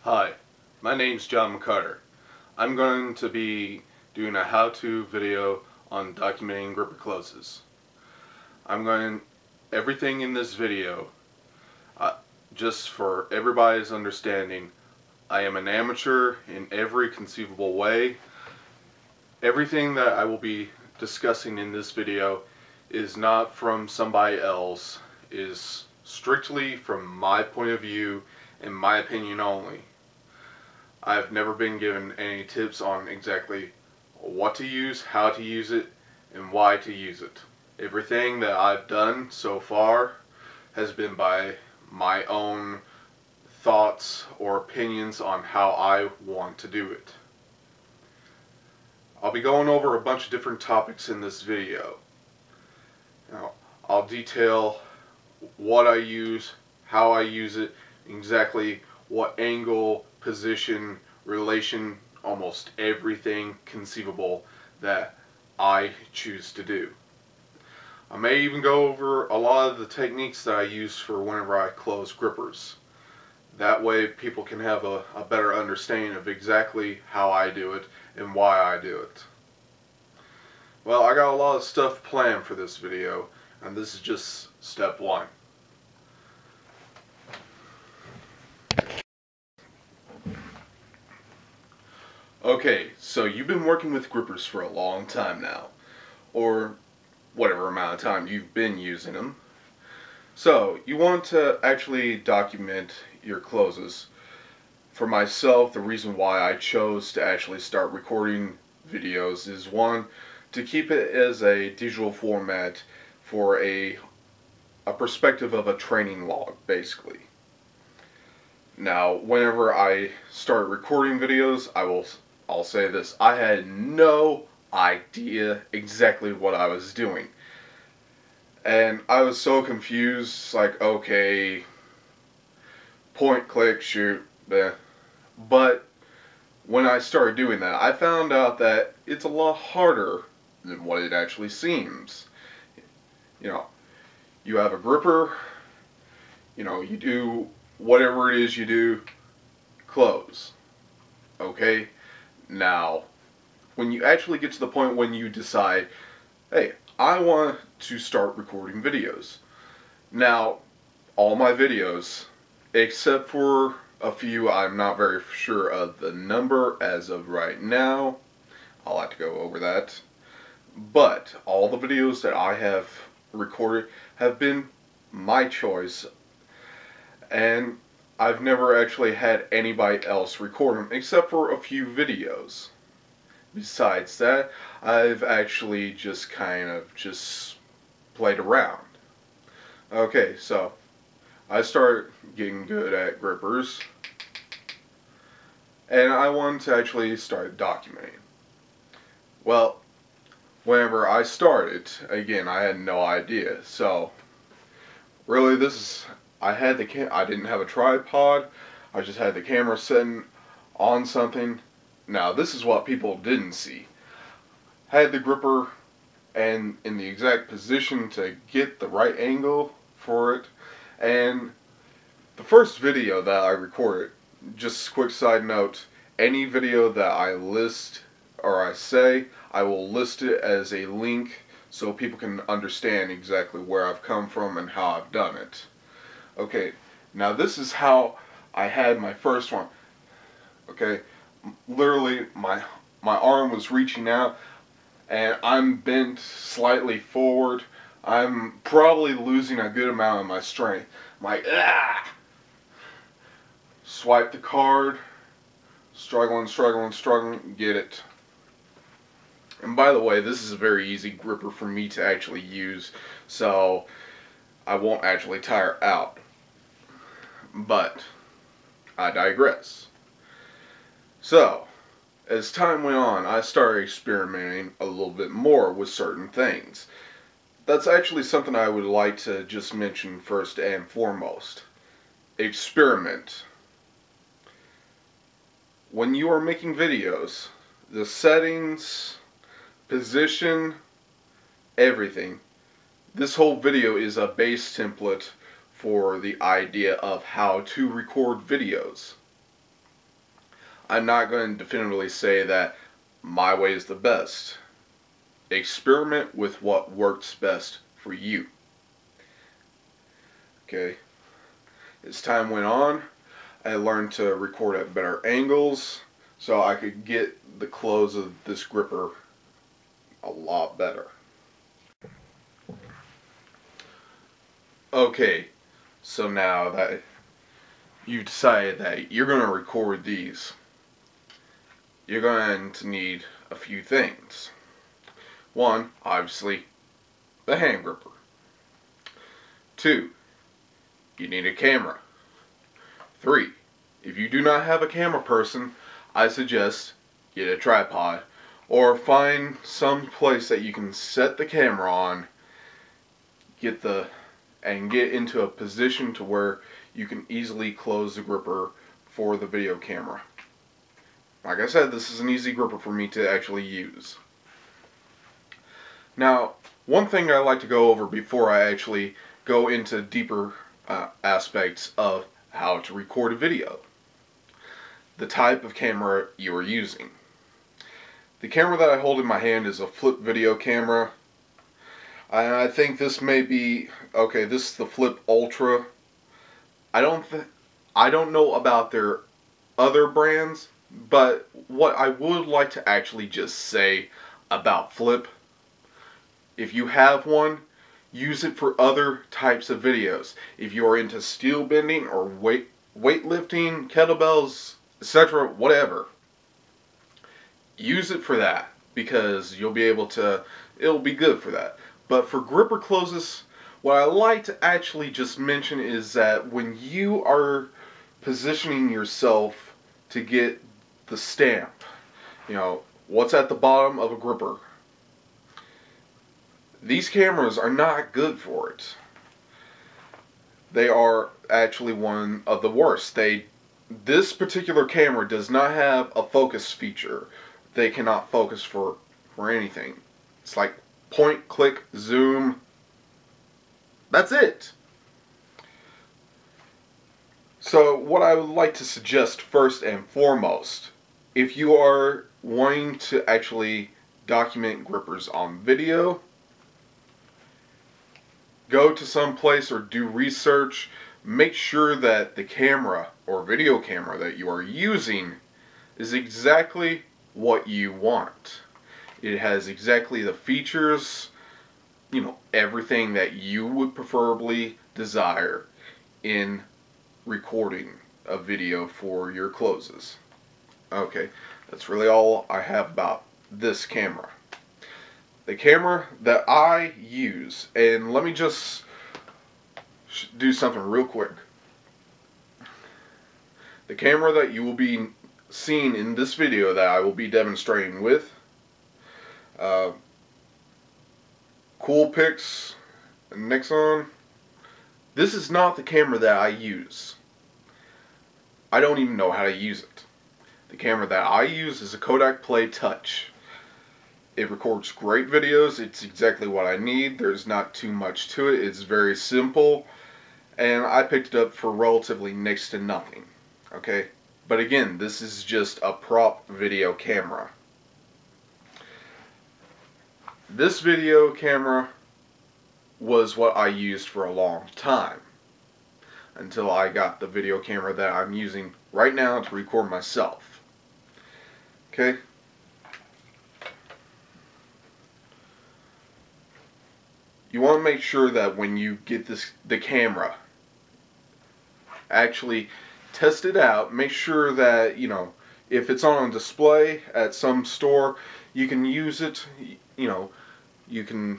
Hi, my name's John McCarter. I'm going to be doing a how-to video on documenting gripper closes. Everything in this video, just for everybody's understanding, I am an amateur in every conceivable way. Everything that I will be discussing in this video is not from somebody else, is strictly from my point of view and my opinion only. I've never been given any tips on exactly what to use, how to use it, and why to use it. Everything that I've done so far has been by my own thoughts or opinions on how I want to do it. I'll be going over a bunch of different topics in this video. Now, I'll detail what I use, how I use it, exactly what angle, position, relation, almost everything conceivable that I choose to do. I may even go over a lot of the techniques that I use for whenever I close grippers. That way people can have a better understanding of exactly how I do it and why I do it. Well, I got a lot of stuff planned for this video, and this is just step one. Okay, so you've been working with grippers for a long time now, or whatever amount of time you've been using them. So you want to actually document your closes. For myself, the reason why I chose to actually start recording videos is, one, to keep it as a digital format for a perspective of a training log, basically. Now, whenever I start recording videos, I'll say this: I had no idea exactly what I was doing. And I was so confused, like, okay, point, click, shoot, bleh. But when I started doing that, I found out that it's a lot harder than what it actually seems. You know, you have a gripper, you do whatever it is you do, close. Okay? Now, when you actually get to the point when you decide, hey, I want to start recording videos. Now, all my videos, except for a few I'm not very sure of the number as of right now, I'll have to go over that, but all the videos that I have recorded have been my choice, and I've never actually had anybody else record them except for a few videos. Besides that, I've actually just kind of played around. Okay, so I started getting good at grippers, and I wanted to actually start documenting. Well, whenever I started, again, I had no idea. So really, I didn't have a tripod. I just had the camera sitting on something. Now, this is what people didn't see. I had the gripper and in the exact position to get the right angle for it. And the first video that I recorded, just a quick side note, any video that I list or I say, I will list it as a link so people can understand exactly where I've come from and how I've done it. Okay, now this is how I had my first one. Okay, literally my arm was reaching out and I'm bent slightly forward. I'm probably losing a good amount of my strength. I'm like, ah! Swipe the card, struggling, get it. And by the way, this is a very easy gripper for me to actually use, so I won't actually tire out. But I digress. So, as time went on, I started experimenting a little bit more with certain things. That's actually something I would like to just mention first and foremost. Experiment. When you are making videos, the settings, position, everything, this whole video is a base template for the idea of how to record videos. I'm not going to definitively say that my way is the best. Experiment with what works best for you. Okay. As time went on, I learned to record at better angles so I could get the close of this gripper a lot better. Okay, so now that you've decided that you're going to record these, you're going to need a few things. One, obviously, the hand gripper. Two, you need a camera. Three, if you do not have a camera person, I suggest get a tripod or find some place that you can set the camera on, get into a position to where you can easily close the gripper for the video camera. Like I said, this is an easy gripper for me to actually use. Now, one thing I like to go over before I actually go into deeper aspects of how to record a video. The type of camera you are using. The camera that I hold in my hand is a flip video camera. I think this may be, okay, this is the Flip Ultra. I don't know about their other brands, but what I would like to actually just say about Flip, if you have one, use it for other types of videos. If you are into steel bending or weightlifting, kettlebells, etc., whatever, use it for that because it'll be good for that. But for gripper closes, what I like to actually just mention is that when you are positioning yourself to get the stamp, you know, what's at the bottom of a gripper, these cameras are not good for it. They are actually one of the worst. This particular camera does not have a focus feature. They cannot focus for anything. It's like point, click, zoom. That's it. So what I would like to suggest first and foremost, if you are wanting to actually document grippers on video, go to some place or do research. Make sure that the camera or video camera that you are using is exactly what you want. It has exactly the features, you know, everything that you would preferably desire in recording a video for your closes. Okay, that's really all I have about this camera. The camera that I use, and let me just do something real quick. The camera that you will be seeing in this video that I will be demonstrating with, Coolpix Nixon, this is not the camera that I use. I don't even know how to use it. The camera that I use is a Kodak PlayTouch. It records great videos. It's exactly what I need. There's not too much to it. It's very simple. And I picked it up for relatively next to nothing. Okay? But again, this is just a prop video camera. This video camera was what I used for a long time. Until I got the video camera that I'm using right now to record myself. Okay? You want to make sure that when you get the camera, actually test it out. Make sure that, you know, if it's on display at some store, you can use it. You know, you can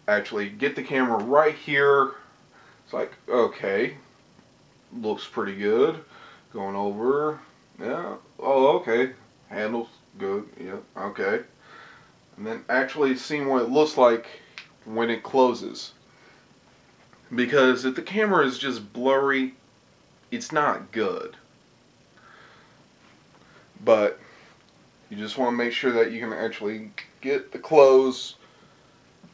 actually get the camera right here. It's like, okay, looks pretty good. Going over, yeah, oh, okay, handles good, yeah, okay. And then actually seeing what it looks like when it closes, because if the camera is just blurry, it's not good. But you just want to make sure that you can actually get the close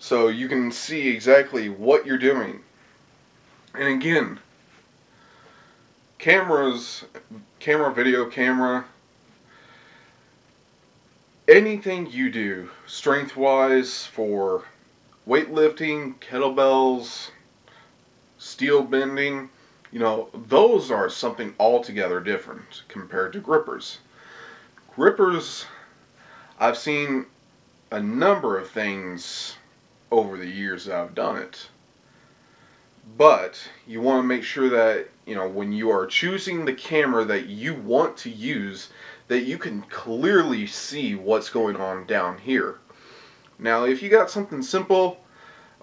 so you can see exactly what you're doing. And again, video camera, anything you do strength wise for weightlifting, kettlebells, steel bending, you know, those are something altogether different compared to grippers. Grippers, I've seen a number of things over the years that I've done it. But you want to make sure that, you know, when you are choosing the camera that you want to use, that you can clearly see what's going on down here. Now, if you got something simple,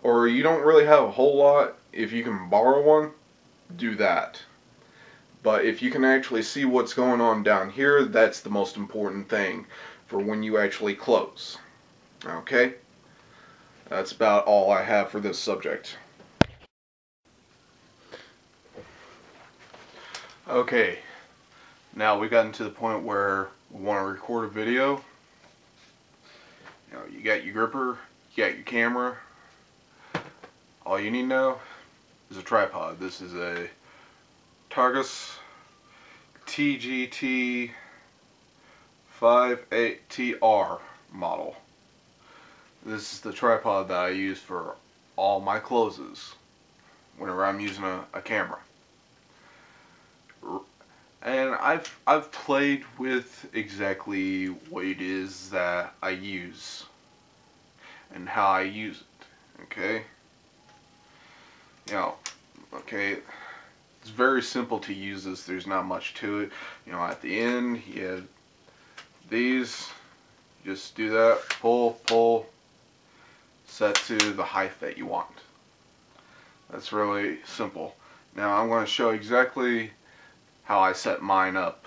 or you don't really have a whole lot, if you can borrow one, do that. But if you can actually see what's going on down here, that's the most important thing for when you actually close. Okay? That's about all I have for this subject. Okay, now we've gotten to the point where we want to record a video. You know, you got your gripper, you got your camera. All you need now is a tripod. This is a Targus TGT 58TR model. This is the tripod that I use for all my closes whenever I'm using a camera. And I've played with exactly what it is that I use and how I use it. Okay? You know, okay, it's very simple to use this. There's not much to it. You know, at the end, you have these. Just do that. Pull, set to the height that you want. That's really simple. Now I'm going to show exactly how I set mine up.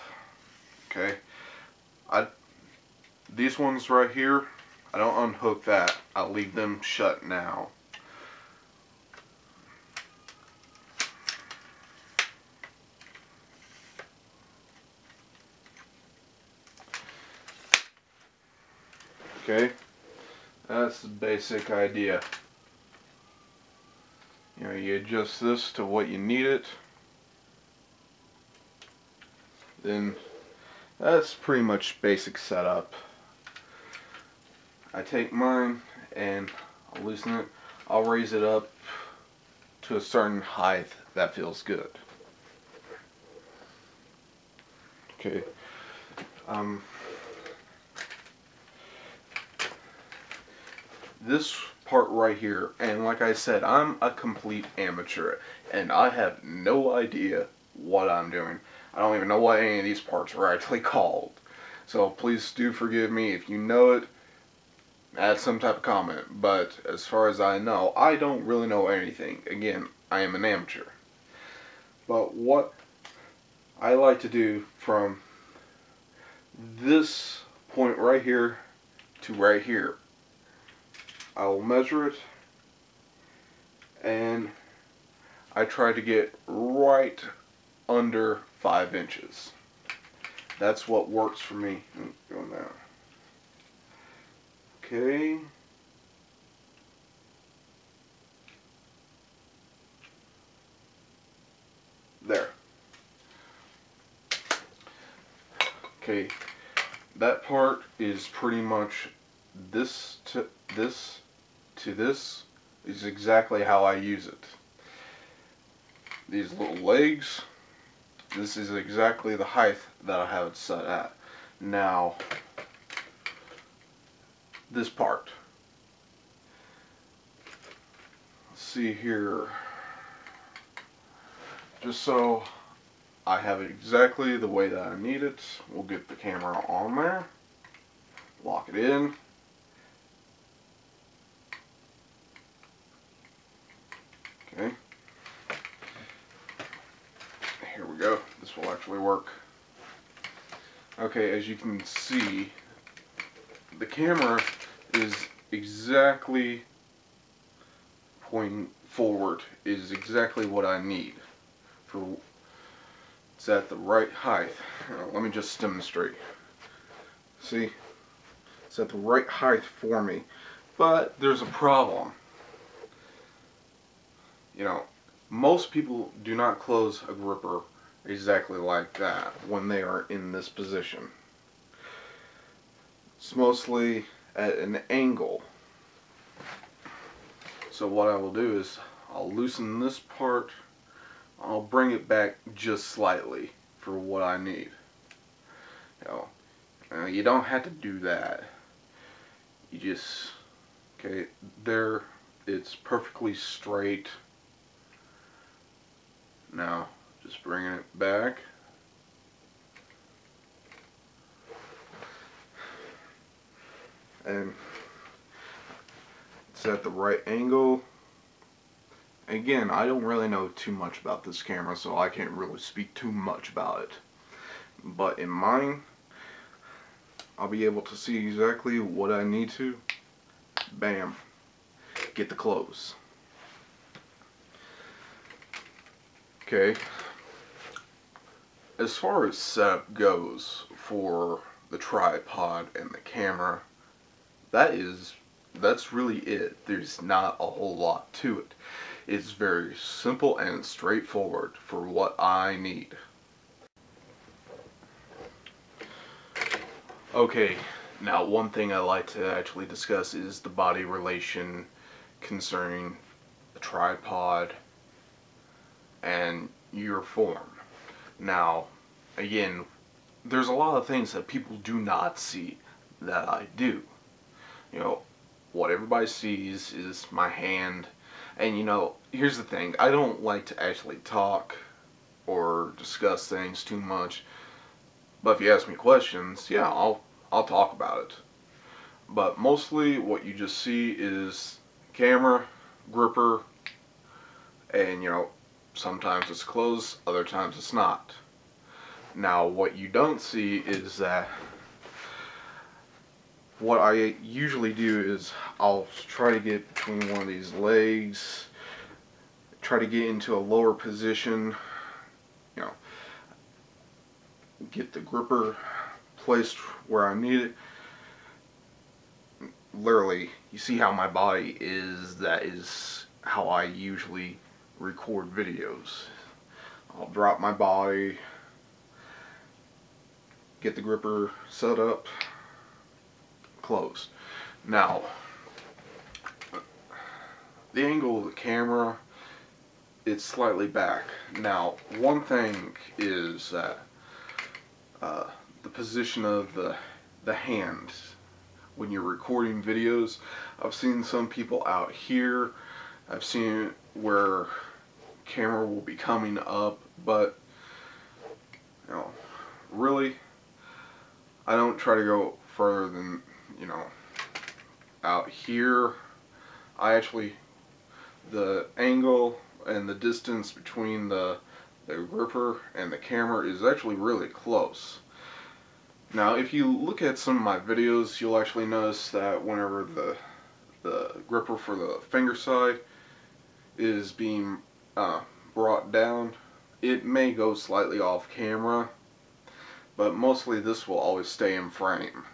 Okay, these ones right here, I don't unhook that. I'll leave them shut now. Okay, that's the basic idea. You know, you adjust this to what you need it. Then that's pretty much basic setup. I take mine and I'll loosen it. I'll raise it up to a certain height that feels good. Okay. This part right here, and like I said, I'm a complete amateur and I have no idea what I'm doing. I don't even know what any of these parts are actually called. So please do forgive me if you know it. Add some type of comment. But as far as I know, I don't really know anything. Again, I am an amateur. But what I like to do from this point right here to right here, I will measure it and I try to get right under 5 inches. That's what works for me. Doing that. Okay. There. Okay. That part is pretty much this to this to this is exactly how I use it. These little legs, this is exactly the height that I have it set at. Now, this part. Let's see here. Just so I have it exactly the way that I need it, we'll get the camera on there, lock it in. Okay. Here we go. This will actually work. Okay, as you can see, the camera is exactly pointing forward, is exactly what I need. It's at the right height. Let me just demonstrate. See? It's at the right height for me. But there's a problem. You know, most people do not close a gripper exactly like that when they are in this position. it's mostly at an angle. So what I will do is I'll loosen this part, I'll bring it back just slightly for what I need. You don't have to do that. You just, okay, there, it's perfectly straight. Now, just bringing it back. And it's at the right angle. Again, I don't really know too much about this camera, so I can't really speak too much about it. But in mine, I'll be able to see exactly what I need to. Bam. Get the close. Okay. As far as setup goes for the tripod and the camera, that's really it. There's not a whole lot to it. It's very simple and straightforward for what I need. Okay, now one thing I like to actually discuss is the body relation concerning the tripod and your form. Now, again, there's a lot of things that people do not see that I do. What everybody sees is my hand. And here's the thing, I don't like to actually talk or discuss things too much. But if you ask me questions, yeah, I'll talk about it. But mostly what you just see is camera, gripper, and sometimes it's closed, other times it's not. Now what you don't see is that what I usually do is I'll try to get between one of these legs, try to get into a lower position, get the gripper placed where I need it. Literally, you see how my body is, that is how I usually record videos. I'll drop my body, get the gripper set up, closed. Now, the angle of the camera, it's slightly back. Now, one thing is that the position of the hand when you're recording videos. I've seen some people out here. I've seen where camera will be coming up, but really, I don't try to go further than out here. I actually, the angle and the distance between the gripper and the camera is actually really close. Now if you look at some of my videos, you'll actually notice that whenever the gripper for the finger side is being brought down, it may go slightly off camera, but mostly this will always stay in frame.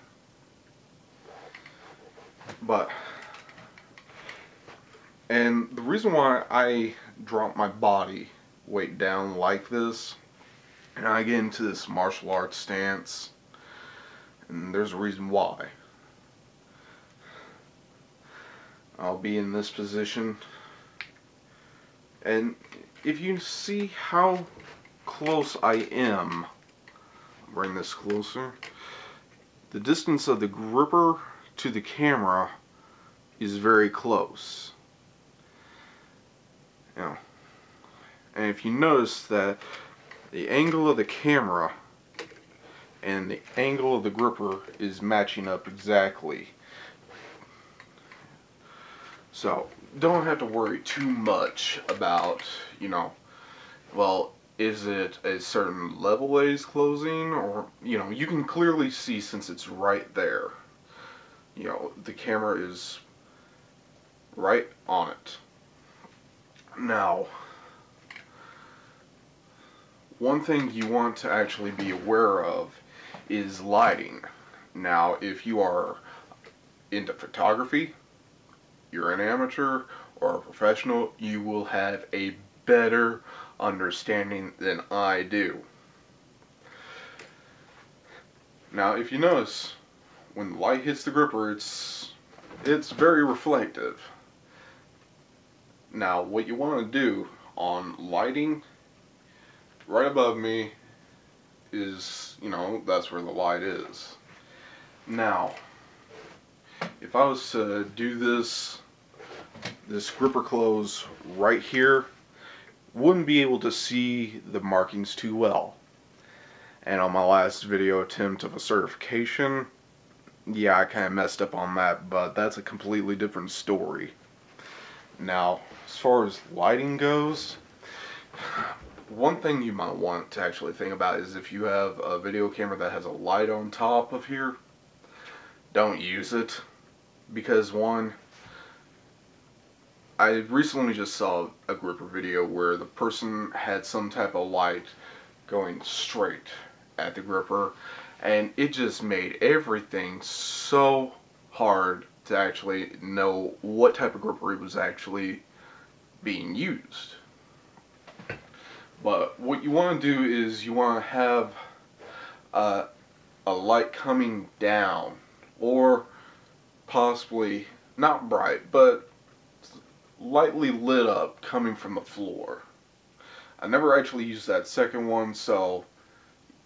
And the reason why I drop my body weight down like this, and I get into this martial arts stance, and there's a reason why. I'll be in this position, and if you see how close I am, I'll bring this closer, the distance of the gripper to the camera is very close. And if you notice that the angle of the camera and the angle of the gripper is matching up exactly. So don't have to worry too much about, well, is it a certain level that is closing, or, you can clearly see since it's right there. The camera is right on it. Now, one thing you want to actually be aware of is lighting. Now, if you are into photography, you're an amateur or a professional, you will have a better understanding than I do. Now, if you notice, when the light hits the gripper, it's very reflective. Now, what you want to do on lighting, right above me is, that's where the light is. Now, if I was to do this gripper close right here, wouldn't be able to see the markings too well. And on my last video attempt of a certification, yeah, I kind of messed up on that, but that's a completely different story. Now, as far as lighting goes, one thing you might want to actually think about is if you have a video camera that has a light on top of here, don't use it. Because one, I recently just saw a gripper video where the person had some type of light going straight at the gripper, and it just made everything so hard to actually know what type of gripper was actually being used. But what you want to do is you want to have a light coming down, or possibly not bright, but lightly lit up coming from the floor. I never actually used that second one, so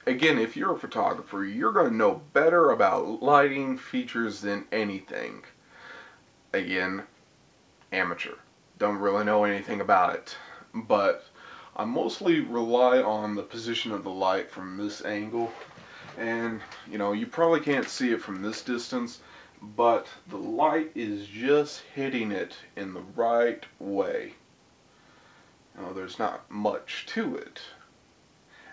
again, if you're a photographer, you're going to know better about lighting features than anything. Again, amateur. Don't really know anything about it. But I mostly rely on the position of the light from this angle. And, you probably can't see it from this distance, but the light is just hitting it in the right way. There's not much to it.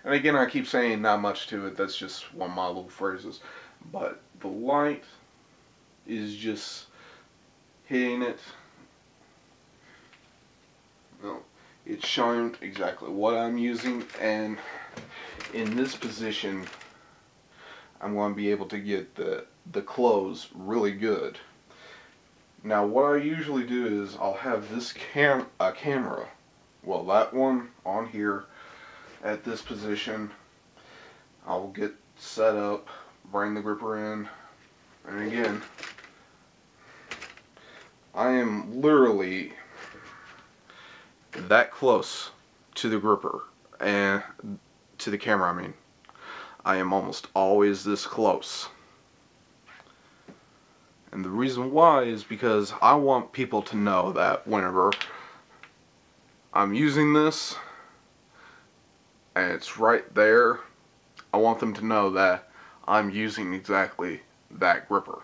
And again, I keep saying not much to it, that's just one of my little phrases. But the light is just hitting it. It's showing exactly what I'm using, and in this position, I'm going to be able to get the close really good. Now, what I usually do is I'll have this camera, well, that one on here, at this position. I'll get set up, bring the gripper in, and again, I am literally that close to the gripper, and to the camera, I mean. I am almost always this close. And the reason why is because I want people to know that whenever I'm using this, and it's right there, I want them to know that I'm using exactly that gripper.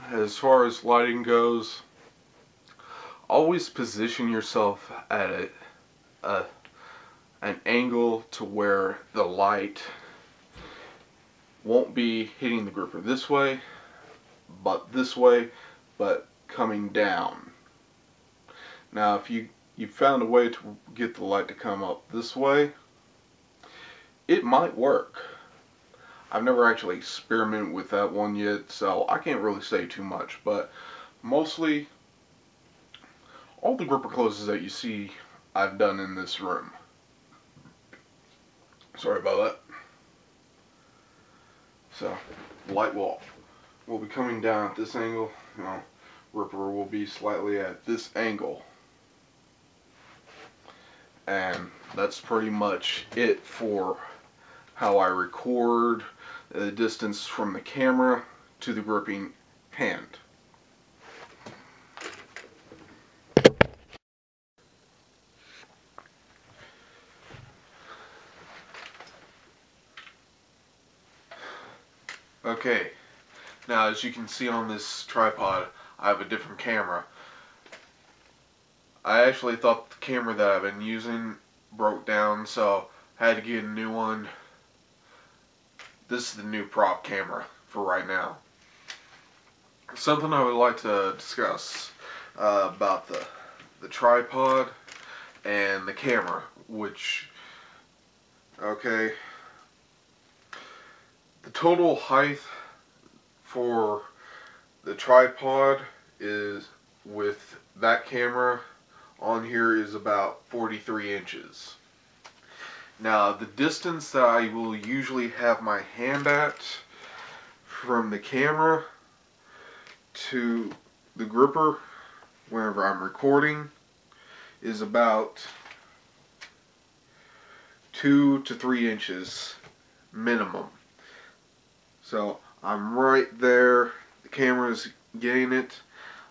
As far as lighting goes, always position yourself at an angle to where the light won't be hitting the gripper this way, but coming down. Now, if you found a way to get the light to come up this way, it might work. I've never actually experimented with that one yet, so I can't really say too much, but mostly all the gripper closes that you see I've done in this room. Sorry about that. So, the light will be coming down at this angle, gripper will be slightly at this angle. And that's pretty much it for how I record the distance from the camera to the gripping hand. Okay, now as you can see on this tripod, I have a different camera. I actually thought the camera that I've been using broke down, so I had to get a new one. This is the new prop camera for right now. Something I would like to discuss about the tripod and the camera, which, okay, the total height for the tripod is, with that camera on here, is about 43 inches. Now, the distance that I will usually have my hand at from the camera to the gripper whenever I'm recording is about 2 to 3 inches minimum. So I'm right there, the camera's getting it,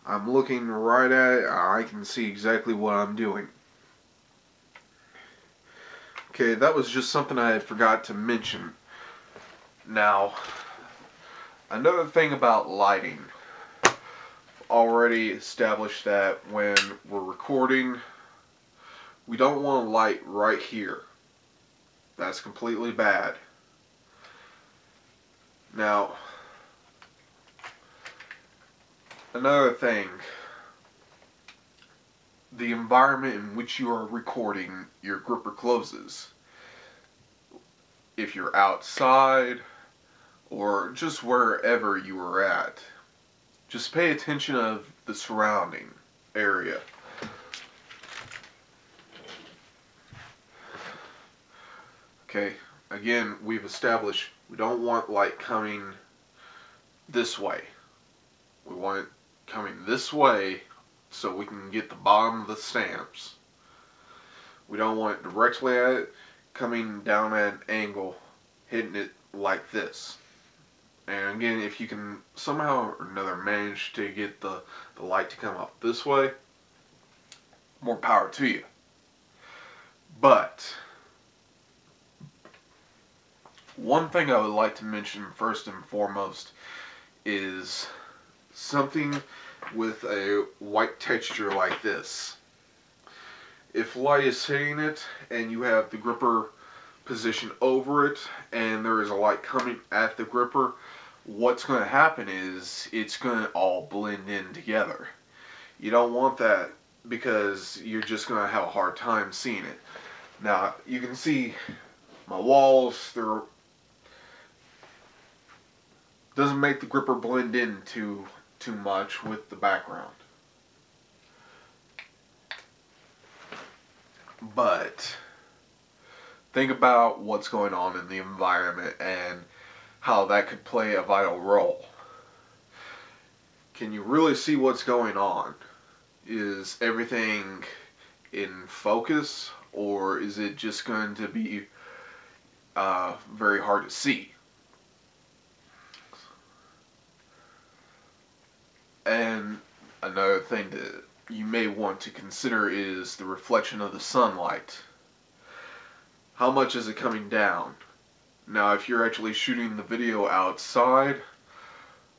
I'm looking right at it, I can see exactly what I'm doing. Okay, that was just something I had forgot to mention. Now, another thing about lighting. Already established that when we're recording, we don't want to light right here. That's completely bad. Now, another thing, the environment in which you are recording your gripper closes. If you're outside or just wherever you are at, just pay attention of the surrounding area. Okay, again, we've established we don't want light coming this way. We want it coming this way so we can get the bottom of the stamps. We don't want it directly at it, coming down at an angle, hitting it like this. And again, if you can somehow or another manage to get the light to come up this way, more power to you. But one thing I would like to mention first and foremost is something with a white texture like this. If light is hitting it and you have the gripper positioned over it and there is a light coming at the gripper, what's going to happen is it's going to all blend in together. You don't want that because you're just going to have a hard time seeing it. Now, you can see my walls, they're doesn't make the gripper blend in too much with the background. But think about what's going on in the environment and how that could play a vital role. Can you really see what's going on? Is everything in focus, or is it just going to be very hard to see? And another thing that you may want to consider is the reflection of the sunlight. How much is it coming down? Now, if you're actually shooting the video outside,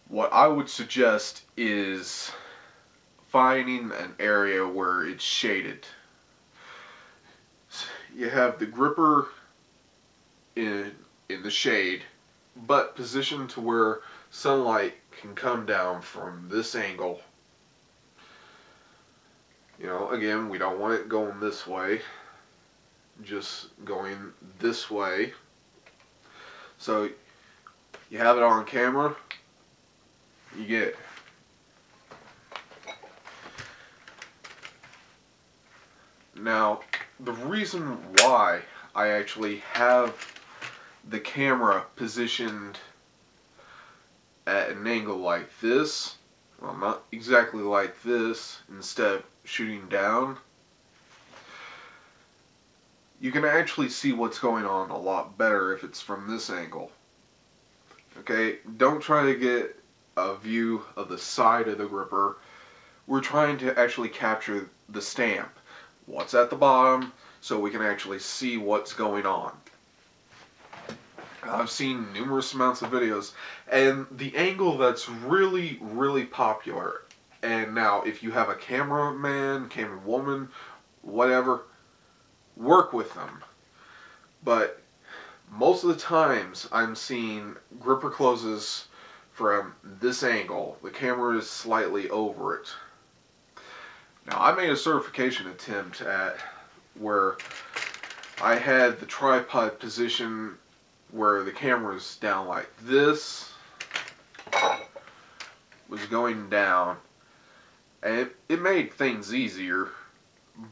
what I would suggest is finding an area where it's shaded. You have the gripper in the shade, but positioned to where sunlight can come down from this angle. You know, again, we don't want it going this way, just going this way. So you have it on camera, you get it. Now, the reason why I actually have the camera positioned at an angle like this, well, not exactly like this, instead of shooting down, you can actually see what's going on a lot better if it's from this angle. Okay, don't try to get a view of the side of the gripper. We're trying to actually capture the stamp, what's at the bottom, so we can actually see what's going on. I've seen numerous amounts of videos, and the angle that's really, really popular, and now if you have a cameraman, camerawoman, whatever, work with them. But most of the times I'm seeing gripper closes from this angle. The camera is slightly over it. Now, I made a certification attempt at where I had the tripod position where the camera's down like this, was going down, and it made things easier,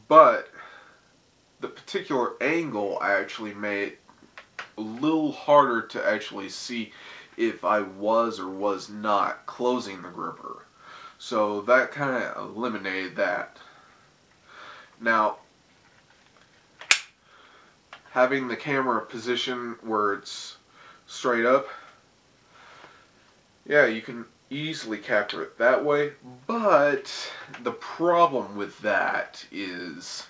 but the particular angle actually made it a little harder to actually see if I was or was not closing the gripper. So that kind of eliminated that. Now, having the camera position where it's straight up, yeah, you can easily capture it that way, but the problem with that is,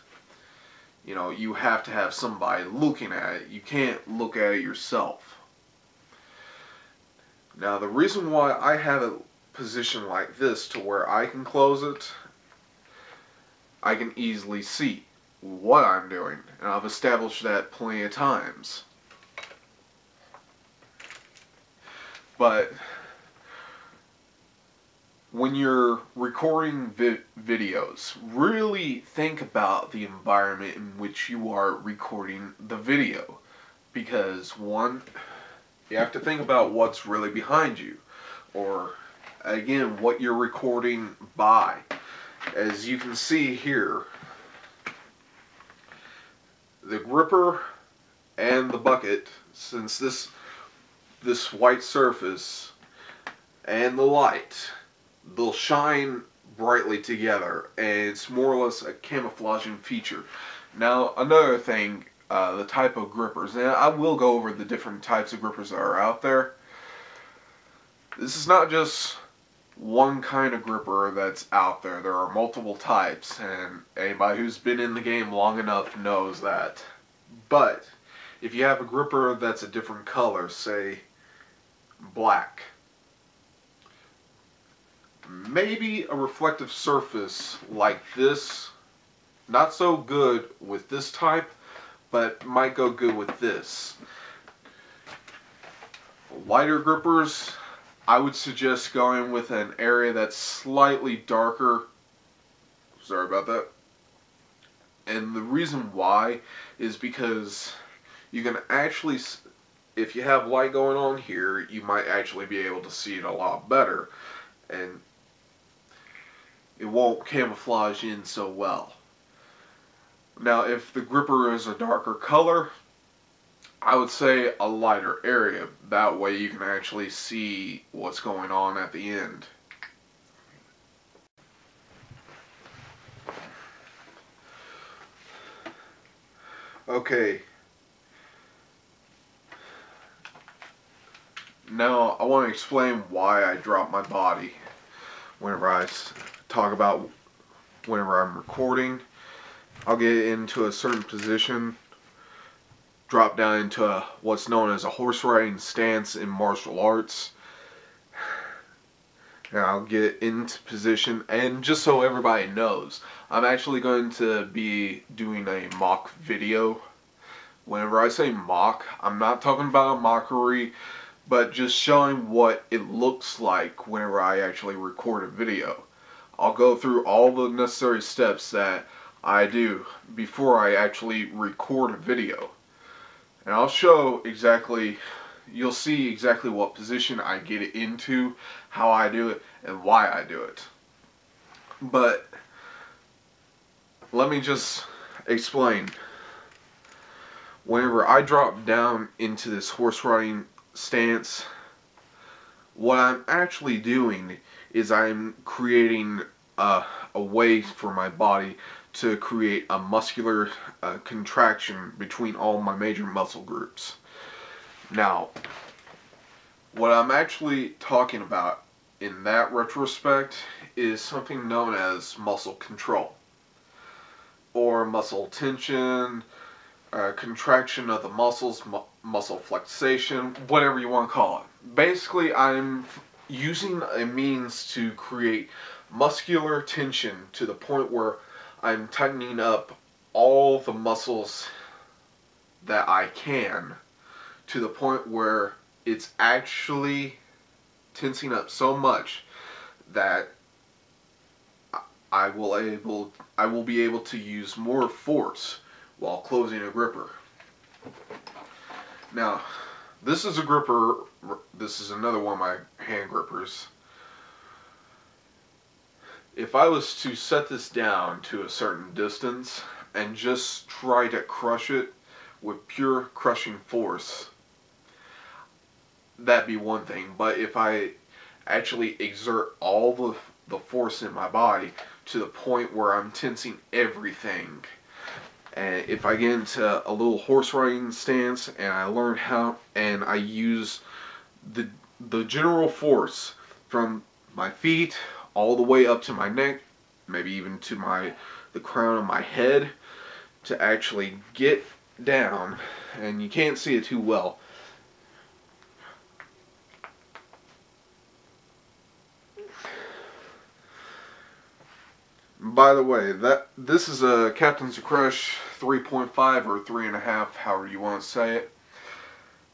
you know, you have to have somebody looking at it. You can't look at it yourself. Now, the reason why I have it positioned like this to where I can close it, I can easily see what I'm doing, and I've established that plenty of times. But when you're recording videos, really think about the environment in which you are recording the video. Because one, you have to think about what's really behind you. Or, again, what you're recording by. As you can see here, the gripper and the bucket, since this white surface and the light, they'll shine brightly together, and it's more or less a camouflaging feature. Now, another thing, the type of grippers, and I will go over the different types of grippers that are out there. This is not just one kind of gripper that's out there. There are multiple types, and anybody who's been in the game long enough knows that. But if you have a gripper that's a different color, say black, maybe a reflective surface like this, not so good with this type, but might go good with this. Lighter grippers, I would suggest going with an area that's slightly darker. Sorry about that. And the reason why is because you can actually, if you have light going on here, you might actually be able to see it a lot better. And it won't camouflage in so well. Now, if the gripper is a darker color, I would say a lighter area. That way you can actually see what's going on at the end. Okay. Now, I want to explain why I drop my body whenever I talk about whenever I'm recording. I'll get into a certain position, drop down into what's known as a horse riding stance in martial arts. And I'll get into position, and just so everybody knows, I'm actually going to be doing a mock video. Whenever I say mock, I'm not talking about a mockery, but just showing what it looks like whenever I actually record a video. I'll go through all the necessary steps that I do before I actually record a video. And I'll show exactly, you'll see exactly what position I get it into, how I do it, and why I do it. But let me just explain. Whenever I drop down into this horse riding stance, what I'm actually doing is I'm creating a way for my body to create a muscular contraction between all my major muscle groups. Now, what I'm actually talking about in that retrospect is something known as muscle control, or muscle tension, contraction of the muscles, muscle flexation, whatever you want to call it. Basically, I'm using a means to create muscular tension to the point where I'm tightening up all the muscles that I can, to the point where it's actually tensing up so much that I will be able to use more force while closing a gripper. Now, this is a gripper, this is another one of my hand grippers. If I was to set this down to a certain distance, and just try to crush it with pure crushing force, that'd be one thing. But if I actually exert all the force in my body to the point where I'm tensing everything, and if I get into a little horse riding stance and I learn how, and I use the general force from my feet all the way up to my neck, maybe even to the crown of my head, to actually get down, and you can't see it too well. By the way, this is a Captain's Crush 3.5 or 3.5, however you want to say it.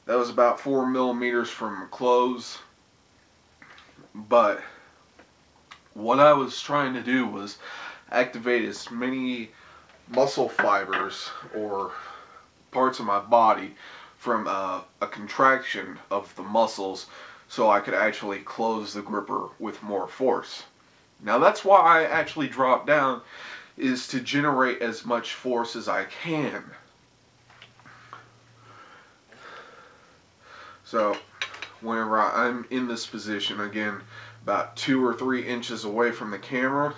That was about 4 millimeters from close. But what I was trying to do was activate as many muscle fibers or parts of my body from a contraction of the muscles so I could actually close the gripper with more force. Now that's why I actually drop down, is to generate as much force as I can. So whenever I'm in this position, again, about 2 or 3 inches away from the camera,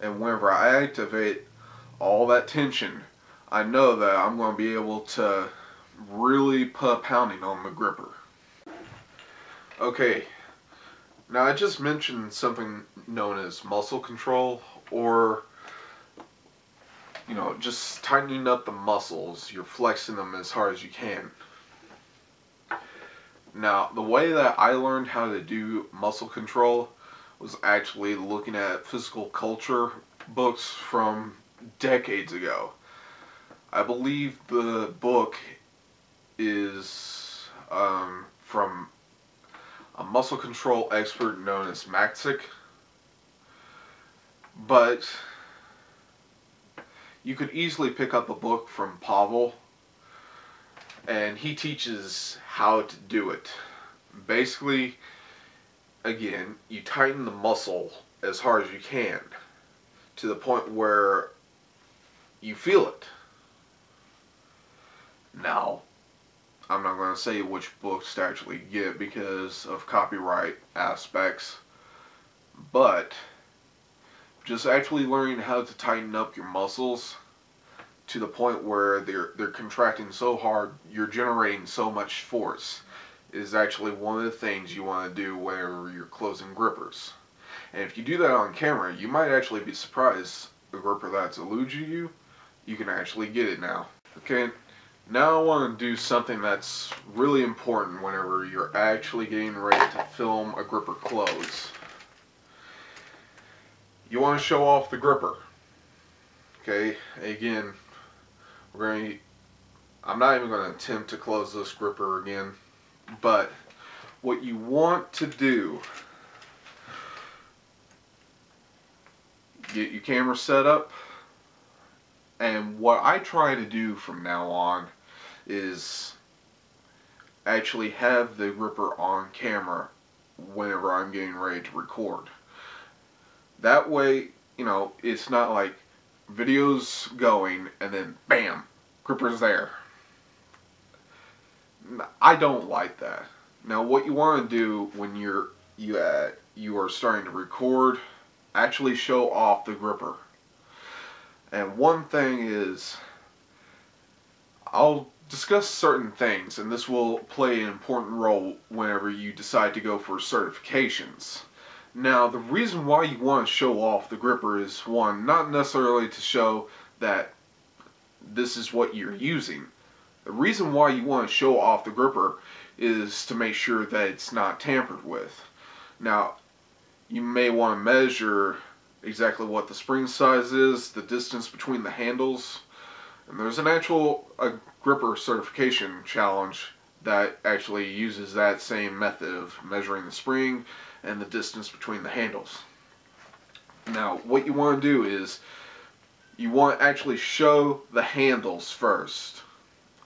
and whenever I activate all that tension, I know that I'm going to be able to really put a pounding on the gripper. Okay, now I just mentioned something known as muscle control, or just tightening up the muscles. You're flexing them as hard as you can. Now, the way that I learned how to do muscle control was actually looking at physical culture books from decades ago. I believe the book is from a muscle control expert known as Maxick, but you could easily pick up a book from Pavel, and he teaches how to do it. Basically, again, you tighten the muscle as hard as you can to the point where you feel it. Now, I'm not going to say which books to actually get because of copyright aspects, but just actually learning how to tighten up your muscles to the point where they're contracting so hard, you're generating so much force, is actually one of the things you want to do whenever you're closing grippers. And if you do that on camera, you might actually be surprised. The gripper that's eluded you can actually get it now. Okay, now I want to do something that's really important whenever you're actually getting ready to film a gripper close. You want to show off the gripper. Okay, again, I'm not even going to attempt to close this gripper again, but what you want to do, get your camera set up, and what I try to do from now on is actually have the gripper on camera whenever I'm getting ready to record. That way, it's not like video's going and then bam, gripper's there. I don't like that. Now what you want to do when you are starting to record, actually show off the gripper. And one thing is, I'll discuss certain things, and this will play an important role whenever you decide to go for certifications. Now, the reason why you want to show off the gripper is, one, not necessarily to show that this is what you're using. The reason why you want to show off the gripper is to make sure that it's not tampered with. Now, you may want to measure exactly what the spring size is, the distance between the handles, and there's an actual gripper certification challenge that actually uses that same method of measuring the spring and the distance between the handles. Now, what you want to do is you want to actually show the handles first,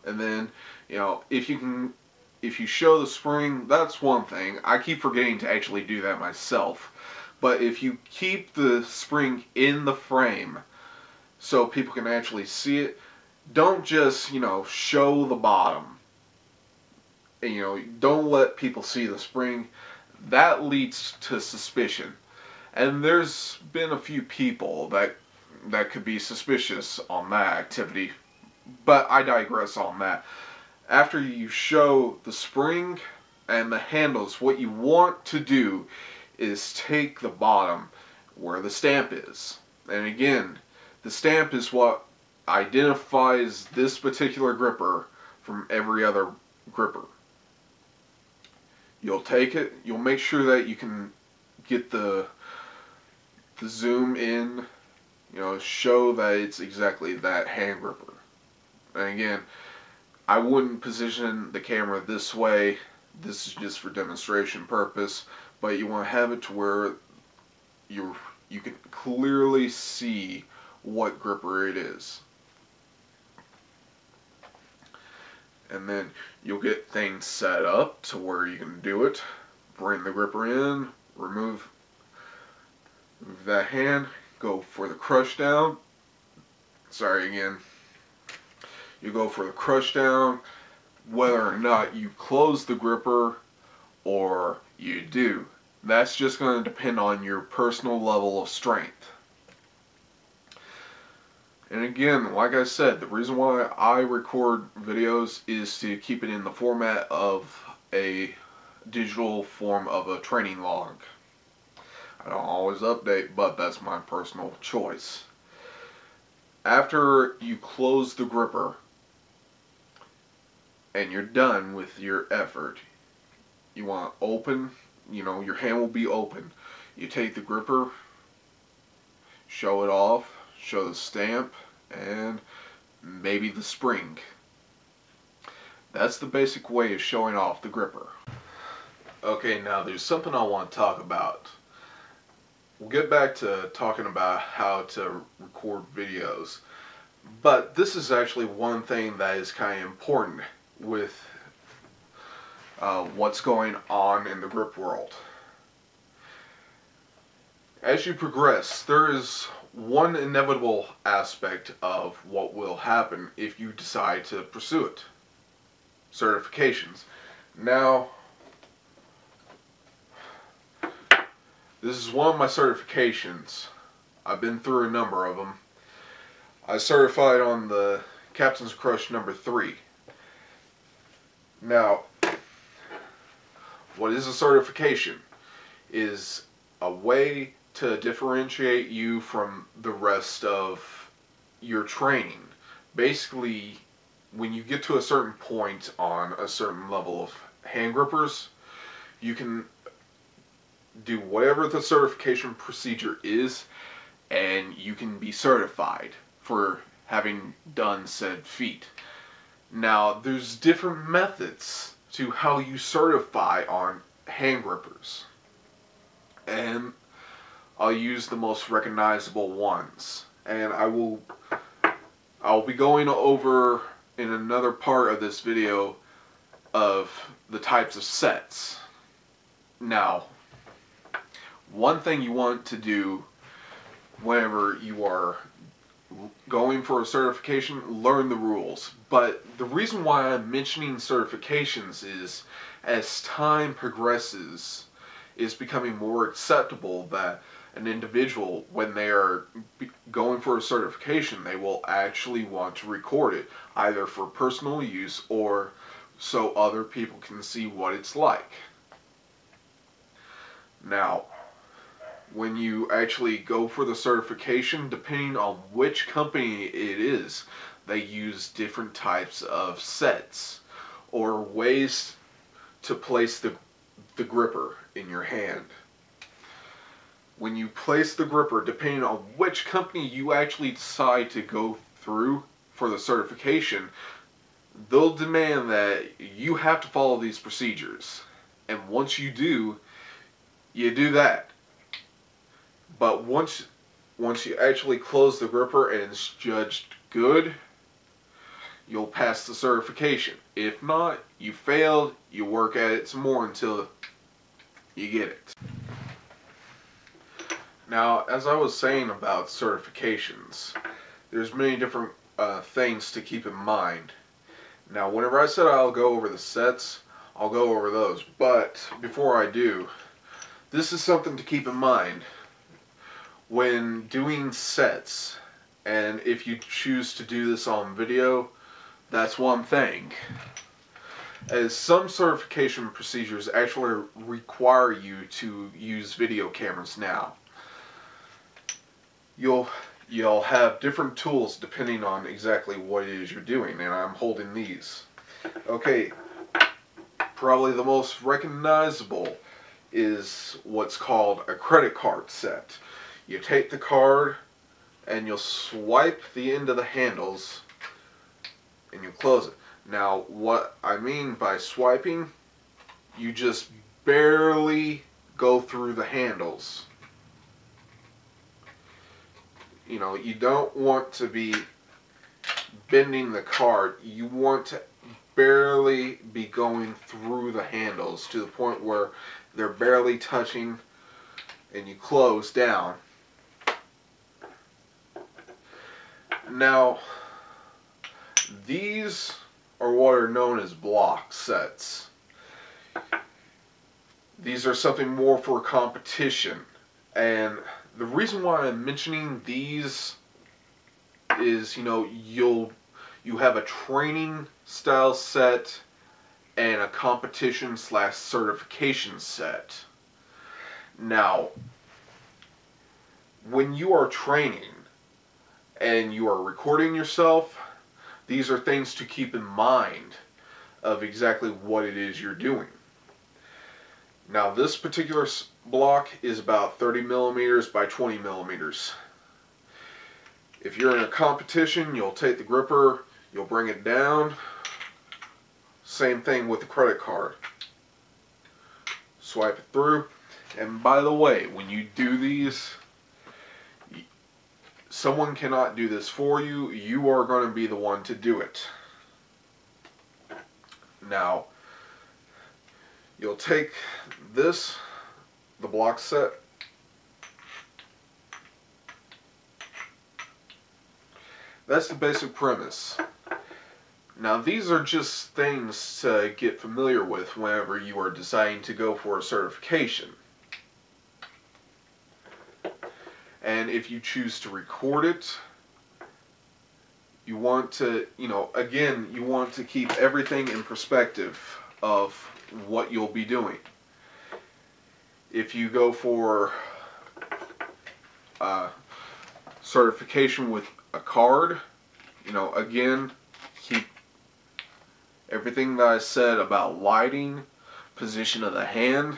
and then if you show the spring, that's one thing. I keep forgetting to actually do that myself, but if you keep the spring in the frame so people can actually see it. Don't just, show the bottom. And, don't let people see the spring. That leads to suspicion. And there's been a few people that could be suspicious on that activity. But I digress on that. After you show the spring and the handles, what you want to do is take the bottom where the stamp is. And again, the stamp is what identifies this particular gripper from every other gripper. You'll take it, you'll make sure that you can get the zoom in, show that it's exactly that hand gripper. And again, I wouldn't position the camera this way. This is just for demonstration purpose, but you want to have it to where you can clearly see what gripper it is. And then you'll get things set up to where you can do it. Bring the gripper in, remove that hand, go for the crush down. Sorry again. You go for the crush down, whether or not you close the gripper or you do. That's just going to depend on your personal level of strength. And again, like I said, the reason why I record videos is to keep it in the format of a digital form of a training log. I don't always update, but that's my personal choice. After you close the gripper and you're done with your effort, you want to open, your hand will be open. You take the gripper, show it off, show the stamp, and maybe the spring. That's the basic way of showing off the gripper. Okay, now there's something I want to talk about. We'll get back to talking about how to record videos, but this is actually one thing that is kind of important with what's going on in the grip world. As you progress, there is one inevitable aspect of what will happen if you decide to pursue it. Certifications. Now, this is one of my certifications. I've been through a number of them. I certified on the Captain's Crush number 3. Now, what is a certification? Is a way to differentiate you from the rest of your training. Basically, when you get to a certain point on a certain level of hand grippers, you can do whatever the certification procedure is, and you can be certified for having done said feat. Now, there's different methods to how you certify on hand grippers, and I'll use the most recognizable ones, and I'll be going over in another part of this video of the types of sets. Now, one thing you want to do whenever you are going for a certification, learn the rules. But the reason why I'm mentioning certifications is, as time progresses, it's becoming more acceptable that an individual, when they are going for a certification, they will actually want to record it, either for personal use or so other people can see what it's like. Now, when you actually go for the certification, depending on which company it is, they use different types of sets or ways to place the gripper in your hand. When you place the gripper, depending on which company you actually decide to go through for the certification, they'll demand that you have to follow these procedures. And once you do, you do that. But once you actually close the gripper and it's judged good, you'll pass the certification. If not, you failed, you work at it some more until you get it. Now, as I was saying about certifications, there's many different things to keep in mind. Now, whenever I said I'll go over the sets, I'll go over those. But before I do, this is something to keep in mind when doing sets. And if you choose to do this on video, that's one thing. As some certification procedures actually require you to use video cameras now. You'll have different tools depending on exactly what it is you're doing, and I'm holding these. Okay, probably the most recognizable is what's called a credit card set. You take the card and you'll swipe the end of the handles and you close it. Now, what I mean by swiping, you just barely go through the handles. You know, you don't want to be bending the card. You want to barely be going through the handles to the point where they're barely touching, and you close down. Now, these are what are known as block sets. These are something more for competition, and the reason why I'm mentioning these is, you know, you have a training style set and a competition / certification set. Now, when you are training and you are recording yourself, these are things to keep in mind of exactly what it is you're doing. Now, this particular block is about 30 millimeters by 20 millimeters. If you're in a competition, you'll take the gripper, you'll bring it down. Same thing with the credit card. Swipe it through. And by the way, when you do these, someone cannot do this for you. You are going to be the one to do it. Now, you'll take this, the block set, that's the basic premise. Now, these are just things to get familiar with whenever you are deciding to go for a certification. And if you choose to record it, you want to, you know, again, you want to keep everything in perspective of what you'll be doing. If you go for certification with a card, you know, again, keep everything that I said about lighting, position of the hand,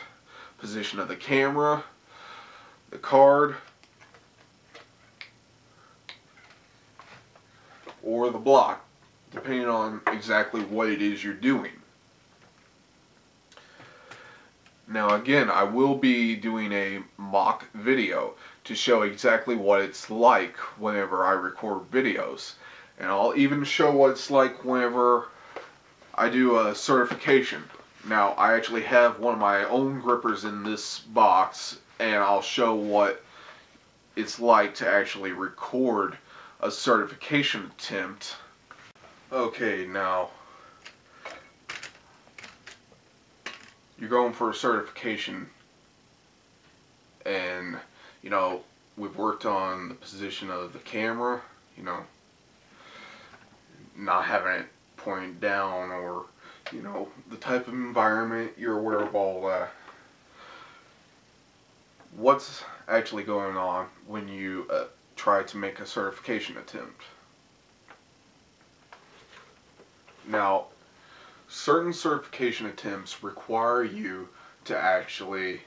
position of the camera, the card, or the block, depending on exactly what it is you're doing. Now, again, I will be doing a mock video to show exactly what it's like whenever I record videos. And I'll even show what it's like whenever I do a certification. Now, I actually have one of my own grippers in this box, and I'll show what it's like to actually record a certification attempt. Okay, now, you're going for a certification, and, you know, we've worked on the position of the camera, you know, not having it pointed down, or, you know, the type of environment, you're aware of all that. What's actually going on when you try to make a certification attempt? Now, certain certification attempts require you to actually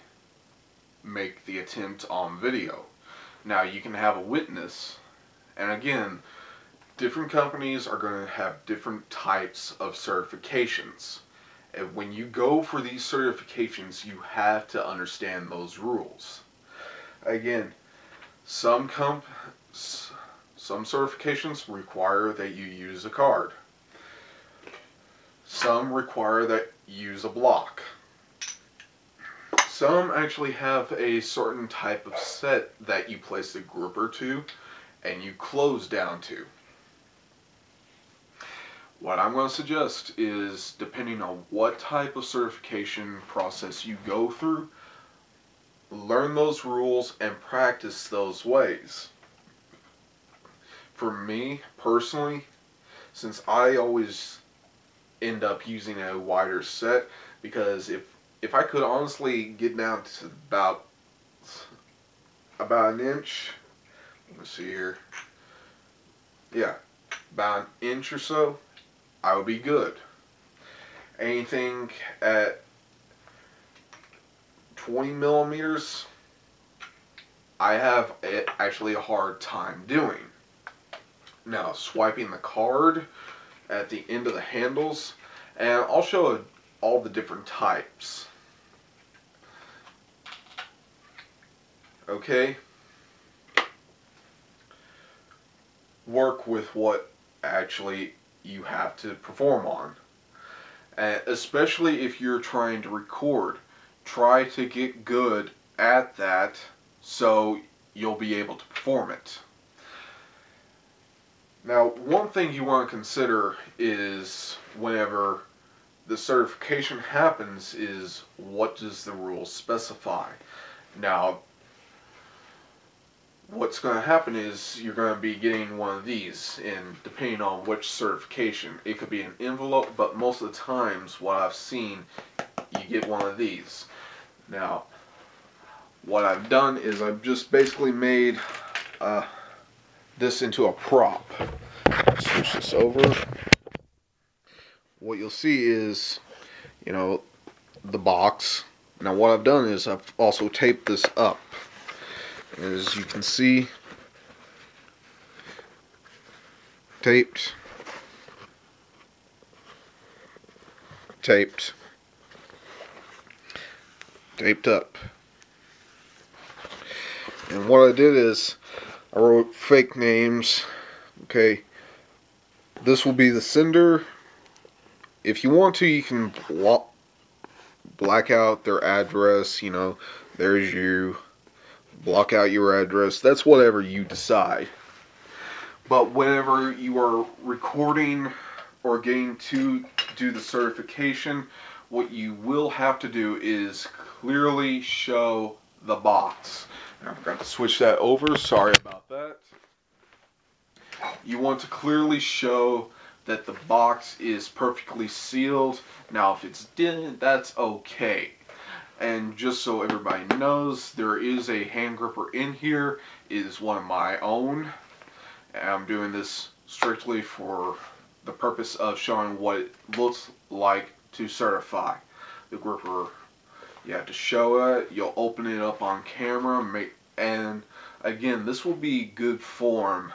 make the attempt on video. Now, you can have a witness, and again, different companies are going to have different types of certifications. And when you go for these certifications, you have to understand those rules. Again, some certifications require that you use a card. Some require that you use a block. Some actually have a certain type of set that you place the gripper to, and you close down to. What I'm going to suggest is, depending on what type of certification process you go through, learn those rules and practice those ways. For me, personally, since I always end up using a wider set, because if I could honestly get down to about an inch, let me see here, yeah, about an inch or so, I would be good. Anything at 20 millimeters, I have actually a hard time doing. Now, swiping the card at the end of the handles, and I'll show all the different types. Okay? Work with what actually you have to perform on. And especially if you're trying to record, try to get good at that so you'll be able to perform it. Now, one thing you want to consider is, whenever the certification happens, is what does the rules specify? Now, what's going to happen is you're going to be getting one of these, and depending on which certification, it could be an envelope, but most of the times what I've seen, you get one of these. Now, what I've done is I've just basically made this into a prop. Switch this over. What you'll see is, you know, the box. Now what I've done is I've also taped this up. As you can see, taped, taped, taped up. And what I did is I wrote fake names. Okay, this will be the sender. If you want to, you can black out their address. You know, there's you. Block out your address. That's whatever you decide. But whenever you are recording or getting to do the certification, what you will have to do is clearly show the box. And I forgot to switch that over. Sorry about that. You want to clearly show that the box is perfectly sealed. Now, if it's dented, that's okay. And just so everybody knows, there is a hand gripper in here. It is one of my own. And I'm doing this strictly for the purpose of showing what it looks like to certify. The gripper, you have to show it. You'll open it up on camera. And again, this will be good form.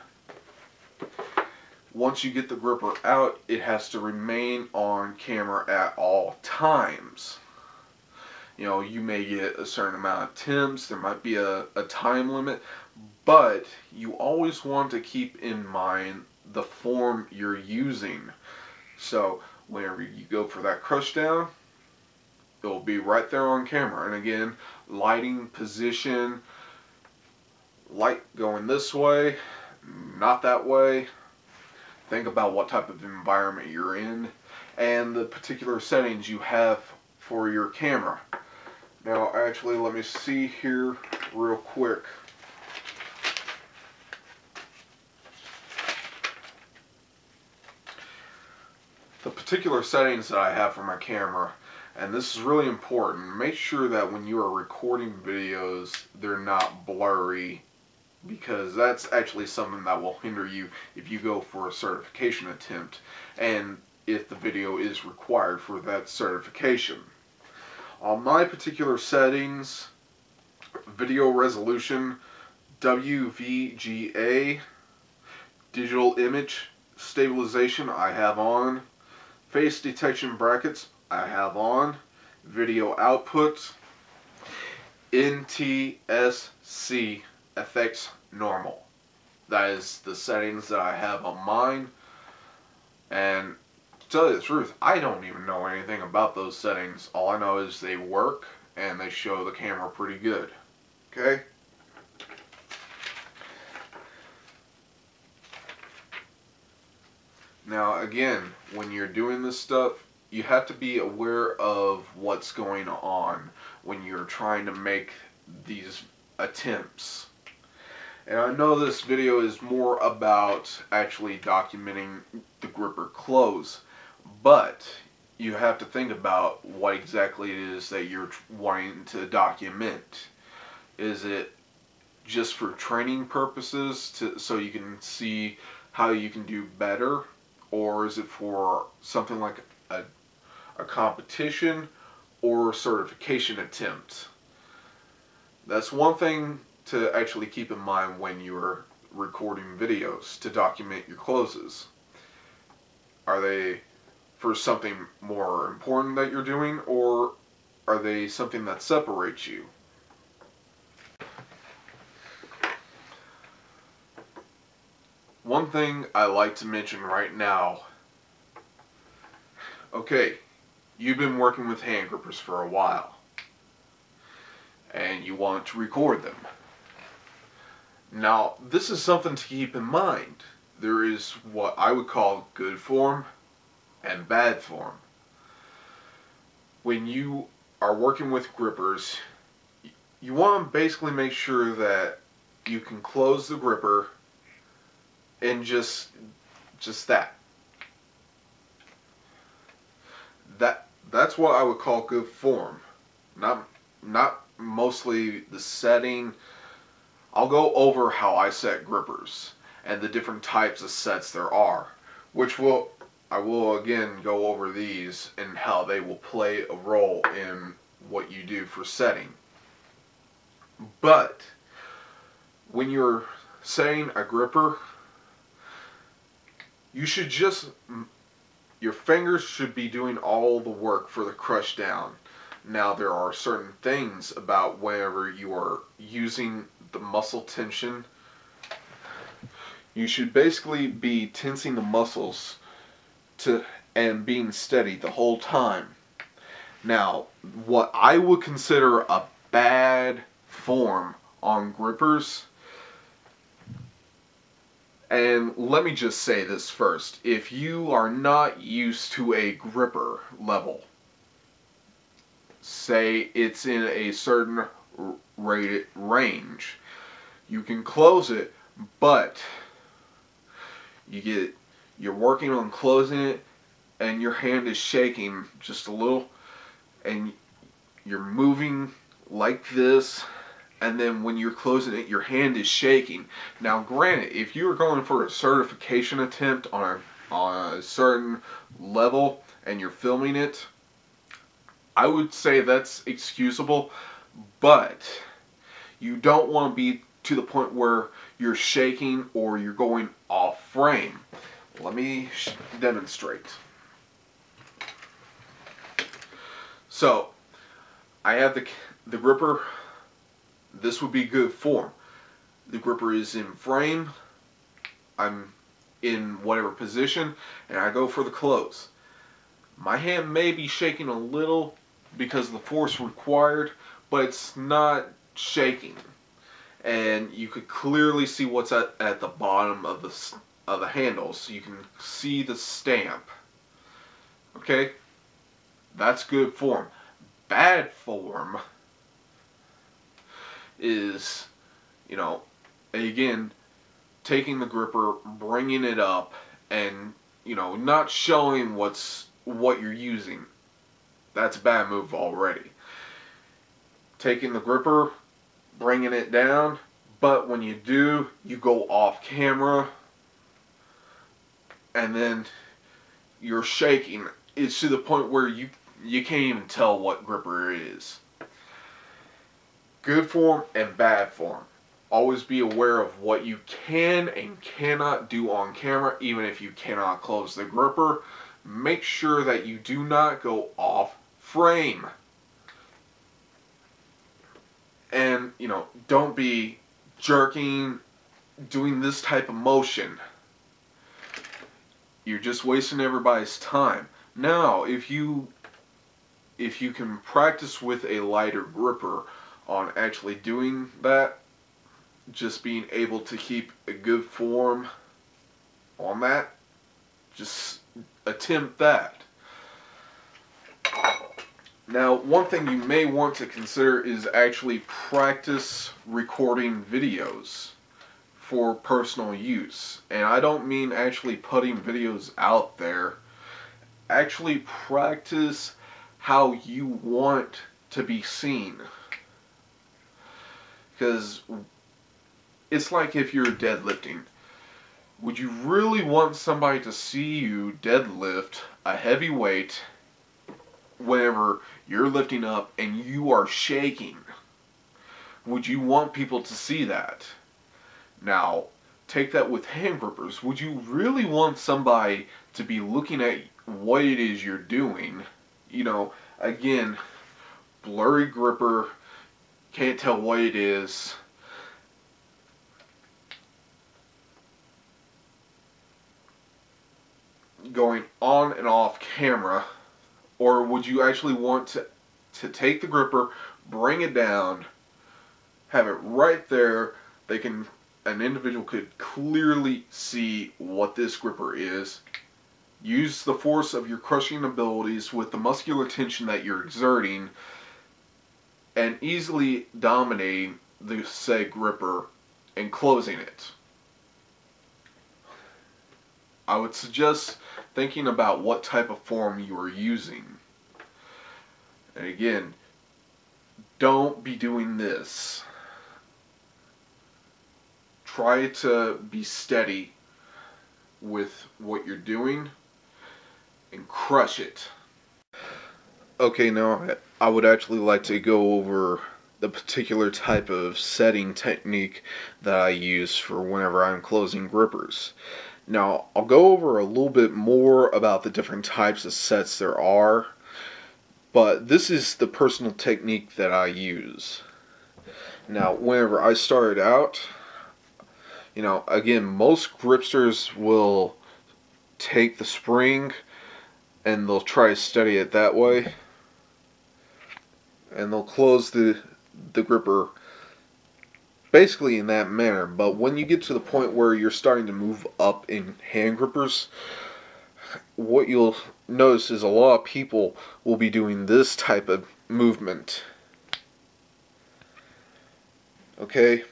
Once you get the gripper out, it has to remain on camera at all times. You know, you may get a certain amount of attempts, there might be a time limit, but you always want to keep in mind the form you're using. So whenever you go for that crush down, it will be right there on camera. And again, lighting, position, light going this way, not that way. Think about what type of environment you're in and the particular settings you have for your camera. Now, actually, let me see here real quick. The particular settings that I have for my camera, and this is really important, make sure that when you are recording videos, they're not blurry, because that's actually something that will hinder you if you go for a certification attempt, and if the video is required for that certification. On my particular settings, video resolution, WVGA, digital image stabilization I have on, face detection brackets I have on, video output, NTSC effects normal. That is the settings that I have on mine. And to tell you the truth, I don't even know anything about those settings. All I know is they work and they show the camera pretty good. Okay? again, when you're doing this stuff, you have to be aware of what's going on when you're trying to make these attempts. And I know this video is more about actually documenting the gripper close, but you have to think about what exactly it is that you're wanting to document. Is it just for training purposes so you can see how you can do better, or is it for something like a competition or certification attempt? That's one thing to actually keep in mind when you're recording videos to document your closes. Are they for something more important that you're doing, or are they something that separates you? One thing I like to mention right now, okay, you've been working with hand grippers for a while, and you want to record them. Now, this is something to keep in mind. There is what I would call good form and bad form. When you are working with grippers, you want to basically make sure that you can close the gripper and just that. That's what I would call good form. Not mostly the setting. I'll go over how I set grippers and the different types of sets there are, I will again go over these and how they will play a role in what you do for setting. But when you're setting a gripper, your fingers should be doing all the work for the crush down. Now, there are certain things about whenever you are using the muscle tension, you should basically be tensing the muscles and being steady the whole time. Now, what I would consider a bad form on grippers, and let me just say this first, if you are not used to a gripper level, say it's in a certain rated range, you can close it, but you're working on closing it and your hand is shaking just a little, and you're moving like this, and then when you're closing it, your hand is shaking. Now, granted, if you're going for a certification attempt on a certain level and you're filming it, I would say that's excusable, but you don't want to be to the point where you're shaking or you're going off frame. Let me demonstrate. So, I have the gripper. This would be good form. The gripper is in frame. I'm in whatever position, and I go for the close. My hand may be shaking a little because of the force required, but it's not shaking. And you could clearly see what's at the bottom of the handles. You can see the stamp. Okay? That's good form. Bad form is, again, taking the gripper, bringing it up, and, not showing what you're using. That's a bad move already. Taking the gripper, bringing it down, but when you do, you go off camera, and then you're shaking. It's to the point where you can't even tell what gripper it is. Good form and bad form. Always be aware of what you can and cannot do on camera, even if you cannot close the gripper. Make sure that you do not go off frame. And, don't be jerking, doing this type of motion. You're just wasting everybody's time. Now, if you can practice with a lighter gripper on actually doing that, just being able to keep a good form on that, just attempt that. Now, one thing you may want to consider is actually practice recording videos for personal use. And I don't mean actually putting videos out there. Actually practice how you want to be seen. Because it's like if you're deadlifting. Would you really want somebody to see you deadlift a heavy weight whenever you're lifting up and you are shaking? Would you want people to see that? Now, take that with hand grippers. Would you really want somebody to be looking at what it is you're doing? You know, again, blurry gripper, can't tell what it is. Going on and off camera. Or would you actually want to take the gripper, bring it down, have it right there, an individual could clearly see what this gripper is, use the force of your crushing abilities with the muscular tension that you're exerting, and easily dominating the said gripper and closing it. I would suggest thinking about what type of form you are using. And again, don't be doing this. Try to be steady with what you're doing and crush it. Okay, now I would actually like to go over the particular type of setting technique that I use for whenever I'm closing grippers. Now, I'll go over a little bit more about the different types of sets there are, but this is the personal technique that I use. Now, whenever I started out, you know, again, most gripsters will take the spring and they'll try to steady it that way, and they'll close the gripper basically in that manner. But when you get to the point where you're starting to move up in hand grippers, what you'll notice is a lot of people will be doing this type of movement. Okay,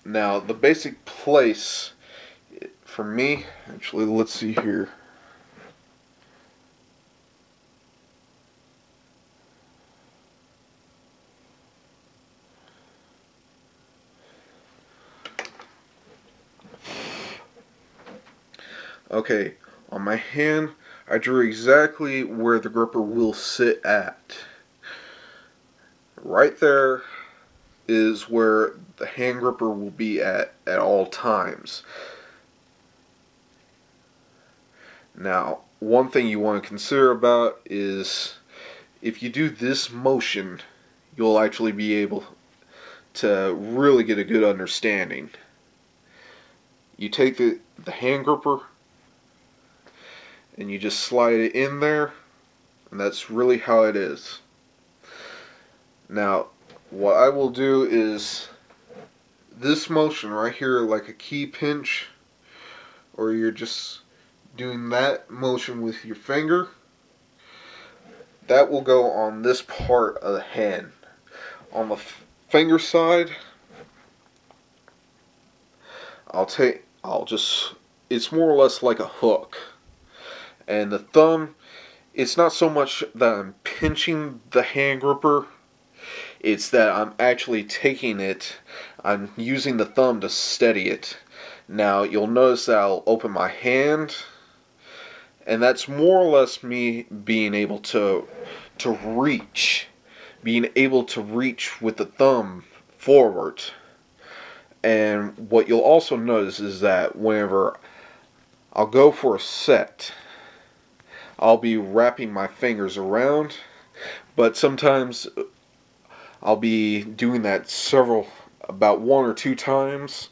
now the basic place for me, actually, let's see here. Okay, on my hand, I drew exactly where the gripper will sit at. Right there is where the hand gripper will be at all times. Now, one thing you want to consider about is if you do this motion, you'll actually be able to really get a good understanding. You take the hand gripper and you just slide it in there, and that's really how it is. Now, what I will do is this motion right here, like a key pinch, or you're just doing that motion with your finger, that will go on this part of the hand. On the finger side, it's more or less like a hook. And the thumb, it's not so much that I'm pinching the hand gripper, it's that I'm actually taking it, I'm using the thumb to steady it. Now you'll notice that I'll open my hand, and that's more or less me being able to reach. Being able to reach with the thumb forward. And what you'll also notice is that whenever I'll go for a set, I'll be wrapping my fingers around, but sometimes I'll be doing that about 1 or 2 times,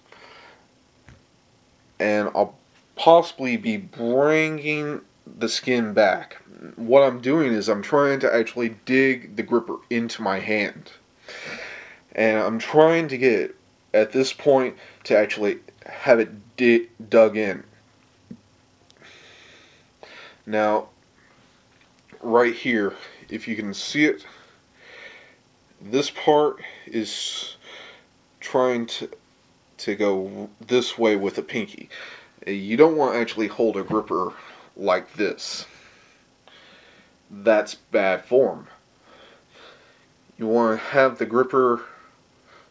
and I'll possibly be bringing the skin back. What I'm doing is I'm trying to actually dig the gripper into my hand, and I'm trying to get it at this point to actually have it dug in. Now, right here, if you can see it, this part is trying to go this way with the pinky. You don't want to actually hold a gripper like this. That's bad form. You want to have the gripper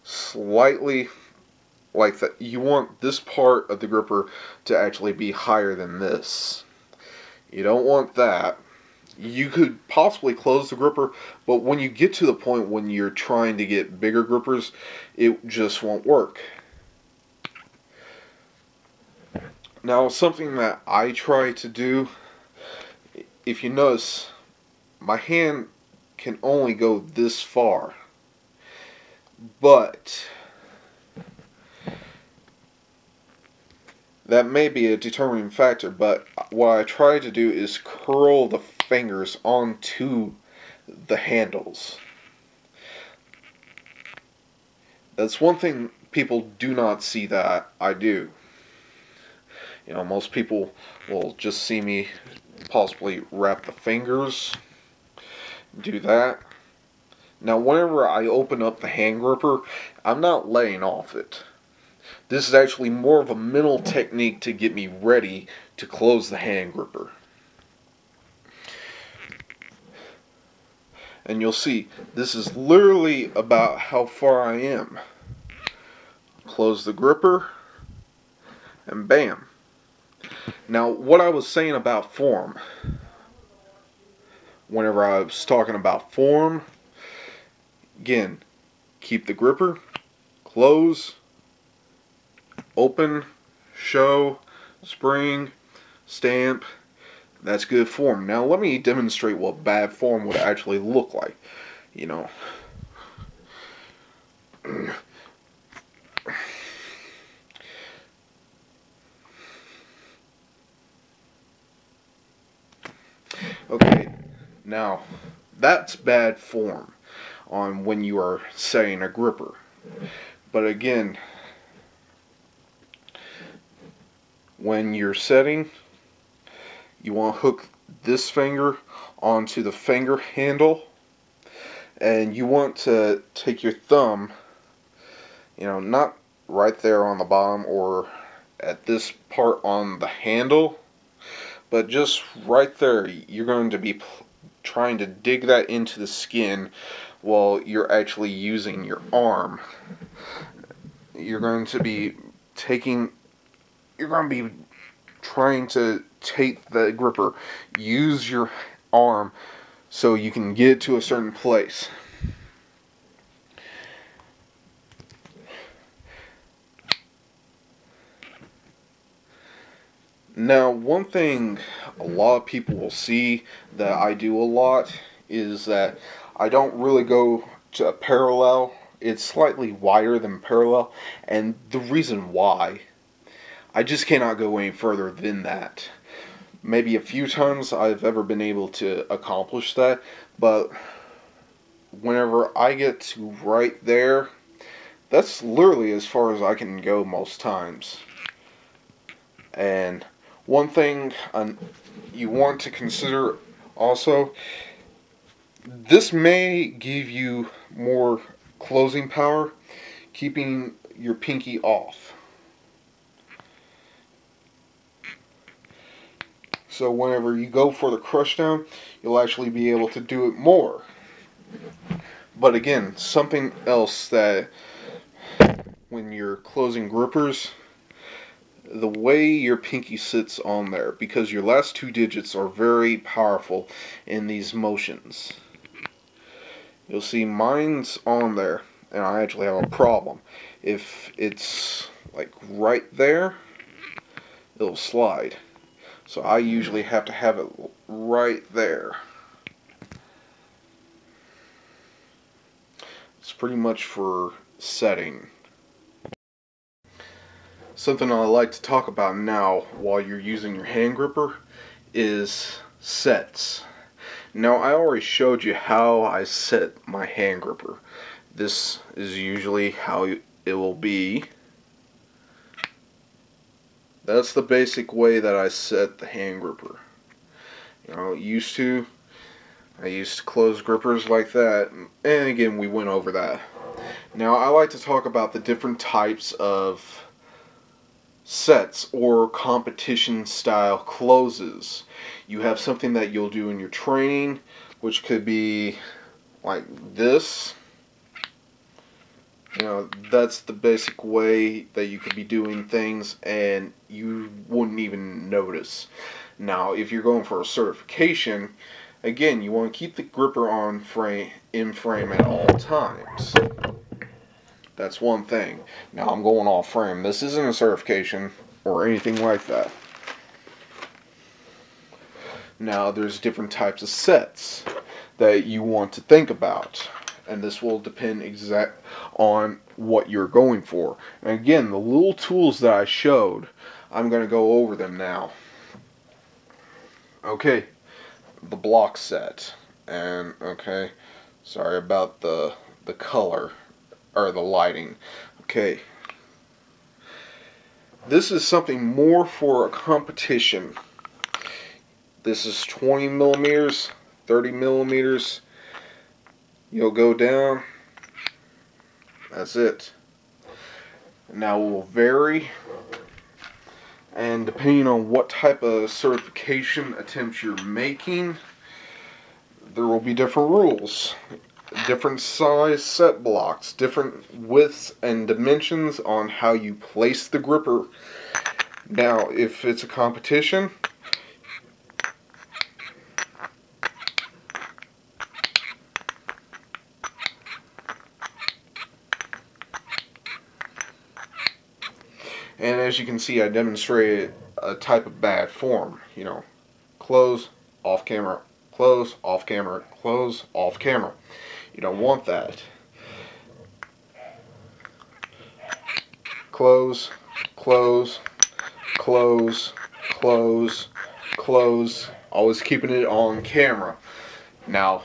slightly like that. You want this part of the gripper to actually be higher than this. You don't want that. You could possibly close the gripper, but when you get to the point when you're trying to get bigger grippers, it just won't work. Now, something that I try to do, if you notice, my hand can only go this far, but that may be a determining factor, but what I try to do is curl the fingers onto the handles. That's one thing people do not see that I do. You know, most people will just see me possibly wrap the fingers, do that. Now, whenever I open up the hand gripper, I'm not laying off it. This is actually more of a mental technique to get me ready to close the hand gripper. And you'll see, this is literally about how far I am. Close the gripper, and bam. Now, what I was saying about form, whenever I was talking about form, again, keep the gripper, close, open, show, spring, stamp. That's good form. Now let me demonstrate what bad form would actually look like. You know. Okay, now that's bad form on when you are setting a gripper. But again, when you're setting, you want to hook this finger onto the finger handle, and you want to take your thumb, you know, not right there on the bottom or at this part on the handle, but just right there. You're going to be trying to dig that into the skin while you're actually using your arm. You're going to be trying to take the gripper, use your arm so you can get it to a certain place. Now, one thing a lot of people will see that I do a lot is that I don't really go to a parallel. It's slightly wider than parallel, and the reason why, I just cannot go any further than that. Maybe a few times I've ever been able to accomplish that, but whenever I get to right there, that's literally as far as I can go most times. And one thing you want to consider also, this may give you more closing power, keeping your pinky off. So whenever you go for the crush down, you'll actually be able to do it more. But again, something else that when you're closing grippers, the way your pinky sits on there, because your last two digits are very powerful in these motions. You'll see mine's on there, and I actually have a problem. If it's like right there, it'll slide. So I usually have to have it right there. It's pretty much for setting. Something I like to talk about now while you're using your hand gripper is sets. Now, I already showed you how I set my hand gripper. This is usually how it will be. That's the basic way that I set the hand gripper. I used to close grippers like that, and again, we went over that. Now, I like to talk about the different types of sets or competition style closes. You have something that you'll do in your training, which could be like this. That's the basic way that you could be doing things and you wouldn't even notice. Now, if you're going for a certification, again, you want to keep the gripper in frame at all times. That's one thing. Now, I'm going off frame. This isn't a certification or anything like that. Now, there's different types of sets that you want to think about, and this will depend on what you're going for. And again, the little tools that I showed, I'm going to go over them now. Okay, the block set, and okay, sorry about the color or the lighting. Okay, this is something more for a competition. This is 20 millimeters, 30 millimeters. You'll go down. That's it. Now it will vary, and depending on what type of certification attempts you're making, there will be different rules. Different size set blocks, different widths and dimensions on how you place the gripper. Now, if it's a competition, and as you can see, I demonstrated a type of bad form. Close, off camera, close, off camera, close, off camera. You don't want that. Close, close, close, close, close. Always keeping it on camera. Now,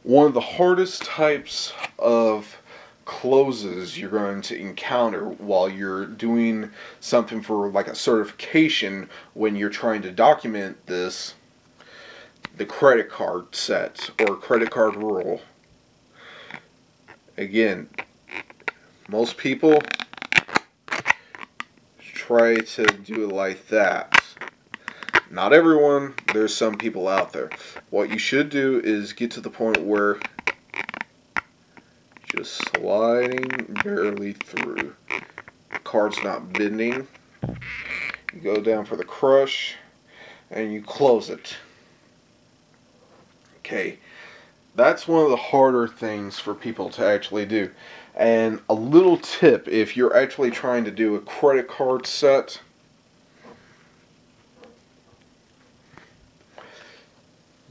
one of the hardest types of closes you're going to encounter while you're doing something for like a certification, when you're trying to document this, the credit card set or credit card rule. Again, most people try to do it like that. Not everyone, there's some people out there. What you should do is get to the point where just sliding barely through. The card's not bending. You go down for the crush and you close it. Okay, that's one of the harder things for people to actually do. And a little tip, if you're actually trying to do a credit card set,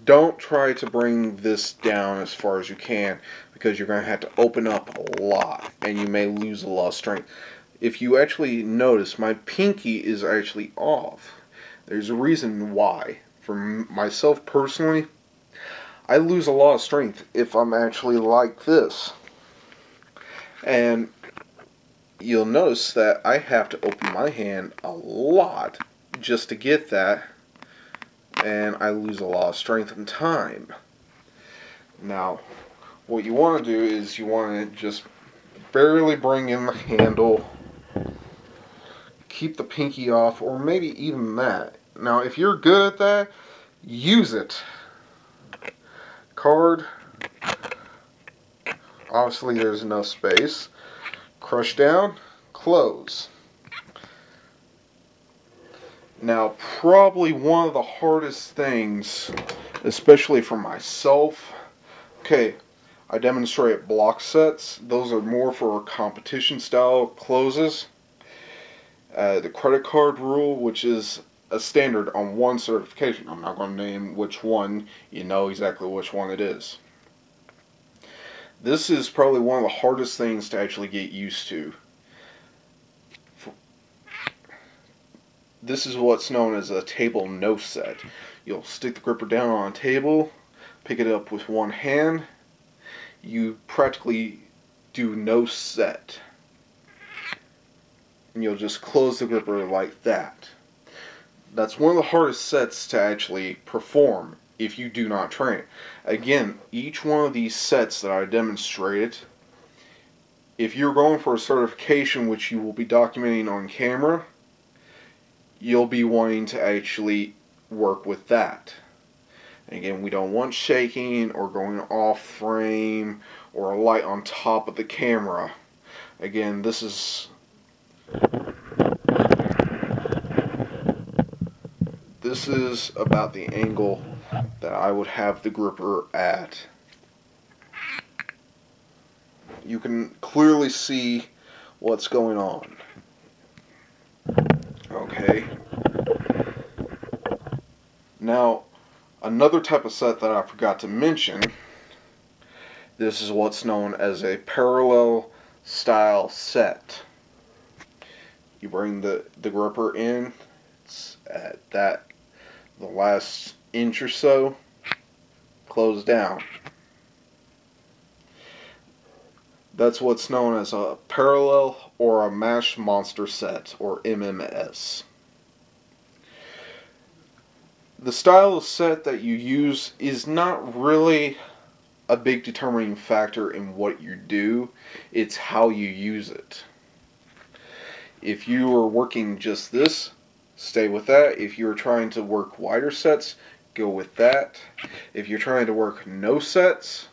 don't try to bring this down as far as you can, because you're going to have to open up a lot and you may lose a lot of strength. If you actually notice, my pinky is actually off. There's a reason why. For myself personally, I lose a lot of strength if I'm actually like this. And you'll notice that I have to open my hand a lot just to get that, and I lose a lot of strength and time. Now, what you want to do is you want to just barely bring in the handle, keep the pinky off, or maybe even that. Now, if you're good at that, use it. Card, obviously there's enough space. Crush down, close. Now, probably one of the hardest things, especially for myself, okay, I demonstrate block sets. Those are more for competition style closes. The credit card rule, which is a standard on one certification. I'm not going to name which one. You know exactly which one it is. This is probably one of the hardest things to actually get used to. This is what's known as a table no set. You'll stick the gripper down on a table, pick it up with one hand. You practically do no set. And you'll just close the gripper like that. That's one of the hardest sets to actually perform if you do not train. Again, each one of these sets that I demonstrated, if you're going for a certification which you will be documenting on camera, you'll be wanting to actually work with that. Again, we don't want shaking or going off frame or a light on top of the camera. Again, this is about the angle that I would have the gripper at. You can clearly see what's going on. Okay. Now, another type of set that I forgot to mention, this is what's known as a parallel style set. You bring the gripper in, it's at the last inch or so, close down. That's what's known as a parallel or a mashed monster set, or MMS. The style of set that you use is not really a big determining factor in what you do. It's how you use it. If you are working just this, stay with that. If you're trying to work wider sets, go with that. If you're trying to work no sets,